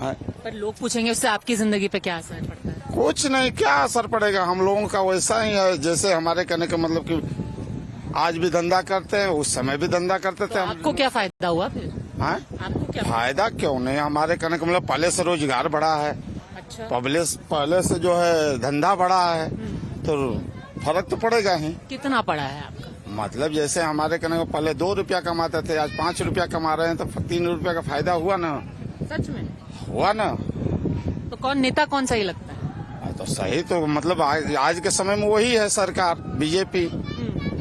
है। पर लोग पूछेंगे उससे आपकी जिंदगी पे क्या असर पड़ता है? कुछ नहीं, क्या असर पड़ेगा, हम लोगों का वैसा ही है जैसे हमारे कहने का मतलब कि आज भी धंधा करते हैं, उस समय भी धंधा करते थे। आपको क्या फायदा हुआ फिर? हाँ? आपको क्या फायदा क्यों नहीं, हमारे कहने का मतलब पहले से रोजगार बढ़ा है। अच्छा। पहले से जो है धंधा बढ़ा है, तो फर्क तो पड़ेगा ही। कितना पड़ा है आपका? मतलब जैसे हमारे कहने को पहले 2 रुपया कमाते थे, आज 5 रुपया कमा रहे हैं, तो 3 रुपया का फायदा हुआ ना। सच में हुआ ना। तो कौन नेता कौन सही लगता है? तो सही तो मतलब आज के समय में वही है सरकार, बीजेपी।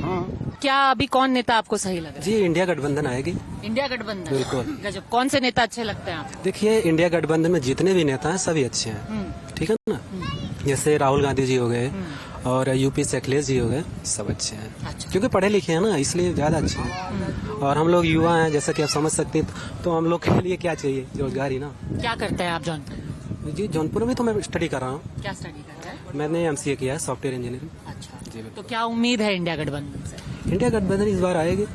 हाँ। क्या अभी कौन नेता आपको सही लगा? जी इंडिया गठबंधन आएगी। इंडिया गठबंधन? बिल्कुल। गजब। कौन से नेता अच्छे लगते हैं आपको? देखिए इंडिया गठबंधन में जितने भी नेता हैं सभी अच्छे हैं, ठीक है ना। जैसे राहुल गांधी जी हो गए और यूपी से अखिलेश जी हो गए, सब अच्छे हैं। अच्छा। क्योंकि पढ़े लिखे हैं ना, इसलिए ज्यादा अच्छे हैं। और हम लोग युवा हैं, जैसा कि आप समझ सकते हैं, तो हम लोग के लिए क्या चाहिए? रोजगार ही ना। क्या करते हैं आप जौनपुर? जी जौनपुर में तो मैं स्टडी कर रहा हूँ। क्या स्टडी कर रहे हैं? मैंने MCA किया है, सॉफ्टवेयर इंजीनियरिंग। अच्छा जी। तो क्या उम्मीद है इंडिया गठबंधन से? इंडिया गठबंधन इस बार आएगी,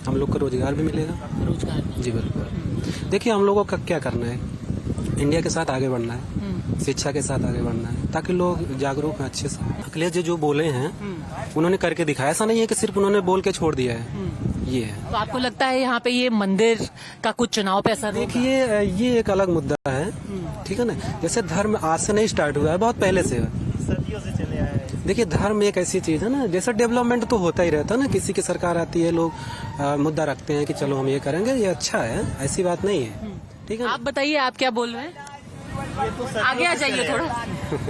हम लोग को रोजगार भी मिलेगा। रोजगार? जी बिल्कुल। देखिए हम लोगों का क्या करना है, इंडिया के साथ आगे बढ़ना है, शिक्षा के साथ आगे बढ़ना है, ताकि लोग जागरूक हैं अच्छे से। अखिलेश जी जो बोले हैं उन्होंने करके दिखाया, ऐसा नहीं है कि सिर्फ उन्होंने बोल के छोड़ दिया है। ये है। तो आपको लगता है यहाँ पे ये मंदिर का कुछ चुनाव पे असर? देखिए ये एक अलग मुद्दा है, ठीक है ना। जैसे धर्म आज से नहीं स्टार्ट हुआ है, बहुत पहले से है, सदियों से चले आए हैं। देखिए धर्म एक ऐसी चीज है ना, जैसा डेवलपमेंट तो होता ही रहता है ना। किसी की सरकार आती है, लोग मुद्दा रखते हैं कि चलो हम ये करेंगे, ये अच्छा है, ऐसी बात नहीं है, ठीक है। आप बताइए, आप क्या बोल रहे हैं? आगे आ जाइए थोड़ा।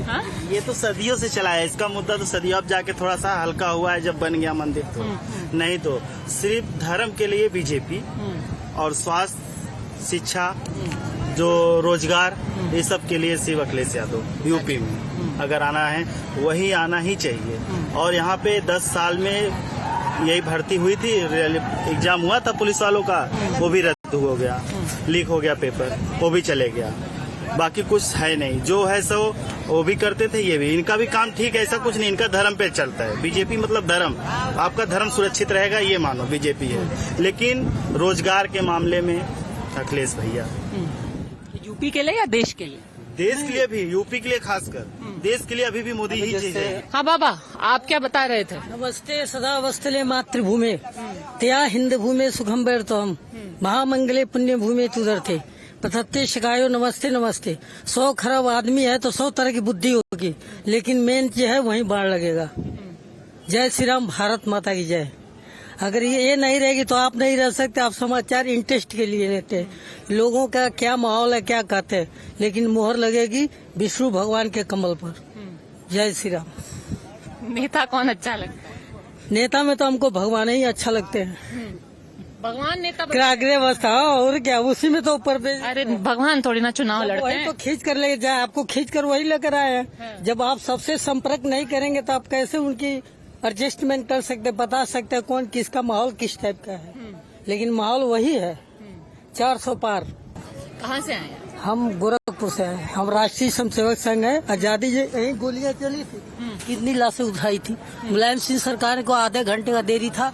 हाँ? ये तो सदियों से चला है, इसका मुद्दा तो सदियों, अब जाके थोड़ा सा हल्का हुआ है जब बन गया मंदिर, तो नहीं तो सिर्फ धर्म के लिए बीजेपी, और स्वास्थ्य, शिक्षा, जो रोजगार, ये सब के लिए सिर्फ अखिलेश यादव। यूपी में अगर आना है वही आना ही चाहिए। और यहाँ पे 10 साल में यही भर्ती हुई थी, एग्जाम हुआ था पुलिस वालों का, वो भी रद्द हो गया, लीक हो गया पेपर, वो भी चले गया। बाकी कुछ है नहीं, जो है सो वो भी करते थे, ये भी, इनका भी काम ठीक है, ऐसा कुछ नहीं, इनका धर्म पे चलता है। बीजेपी मतलब धर्म, आपका धर्म सुरक्षित रहेगा ये मानो बीजेपी है। लेकिन रोजगार के मामले में अखिलेश भैया। यूपी के लिए या देश के लिए? देश के लिए भी, यूपी के लिए खासकर, देश के लिए अभी भी मोदी ही चाहिए। हाँ बाबा, आप क्या बता रहे थे? नमस्ते सदा वस्तले मातृभूमि त्या हिंद भूमि सुखम बैरतम महामंगले पुण्य भूमि तुदर थे पचहत्ते शिकायो नमस्ते नमस्ते। 100 खरब आदमी है तो 100 तरह की बुद्धि होगी, लेकिन मेन जो है वहीं बाढ़ लगेगा। जय श्री राम, भारत माता की जय। अगर ये नहीं रहेगी तो आप नहीं रह सकते। आप समाचार इंटरेस्ट के लिए लेते हैं, लोगों का क्या माहौल है क्या कहते हैं, लेकिन मोहर लगेगी विष्णु भगवान के कमल पर। जय श्री राम। नेता कौन अच्छा लगता है? नेता में तो हमको भगवान ही अच्छा लगते हैं। भगवान नेता अवस्था और क्या, उसी में तो ऊपर पे। अरे भगवान थोड़ी ना चुनाव लड़ते हैं। तो खींच कर ले जाए, आपको खींच कर वही लेकर आए हैं। जब आप सबसे संपर्क नहीं करेंगे तो आप कैसे उनकी एडजस्टमेंट कर सकते, बता सकते कौन किसका माहौल किस टाइप का है। लेकिन माहौल वही है, 400 पार। कहाँ से आए? हम गोरखपुर से आए। हम राष्ट्रीय स्वयंसेवक संघ है। आजादी यही गोलियां चली थी, कितनी लाशें उठाई थी। मुलायम सिंह सरकार को आधे घंटे का देरी था,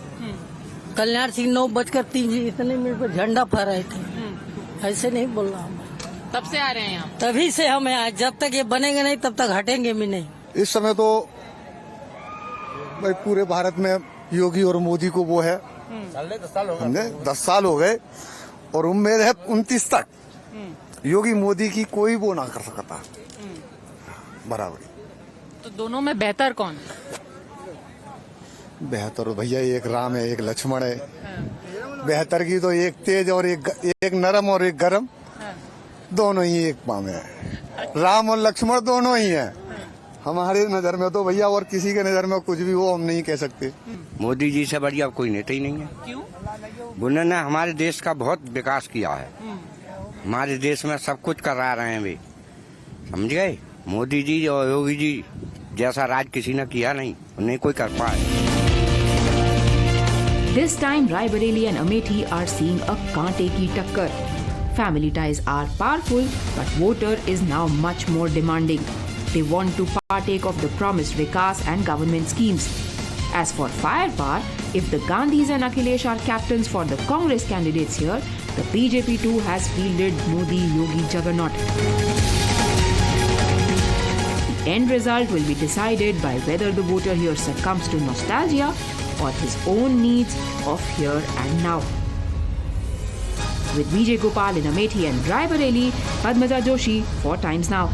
कल्याण सिंह 9:03 इतने मिनट पर झंडा फहराए थे। ऐसे नहीं बोल रहा हूँ, तब से आ रहे हैं आप? तभी से हम यहाँ, जब तक ये बनेंगे नहीं तब तक हटेंगे भी नहीं। इस समय तो भाई पूरे भारत में योगी और मोदी को वो है, 10 साल हो गए और उम्मीद है 29 तक योगी मोदी की कोई वो ना कर सकता बराबर। तो दोनों में बेहतर कौन है? बेहतर भैया एक राम है, एक लक्ष्मण है। बेहतर की तो एक तेज और एक नरम और एक गरम, दोनों ही एक पाँव में है। राम और लक्ष्मण दोनों ही हैं हमारे नजर में तो भैया, और किसी के नजर में कुछ भी वो हम नहीं कह सकते। मोदी जी से बढ़िया कोई नेता ही नहीं है। क्यों? उन्होंने हमारे देश का बहुत विकास किया है, हमारे देश में सब कुछ करा रहे हैं वे, समझ गए। मोदी जी और योगी जी जैसा राज किसी ने किया नहीं, उन्हें कोई कर पाए। This time, Raebareli and Amethi are seeing a kaante ki takkar. Family ties are powerful, but voter is now much more demanding. They want to partake of the promised Vikas and government schemes. As for firepower, if the Gandhis and Akhilesh are captains for the Congress candidates here, the BJP too has fielded Modi-Yogi juggernaut. The end result will be decided by whether the voter here succumbs to nostalgia or his own needs of here and now. With Vijay Gopal in Amethi and Raebareli, Padmaja Joshi for Times Now.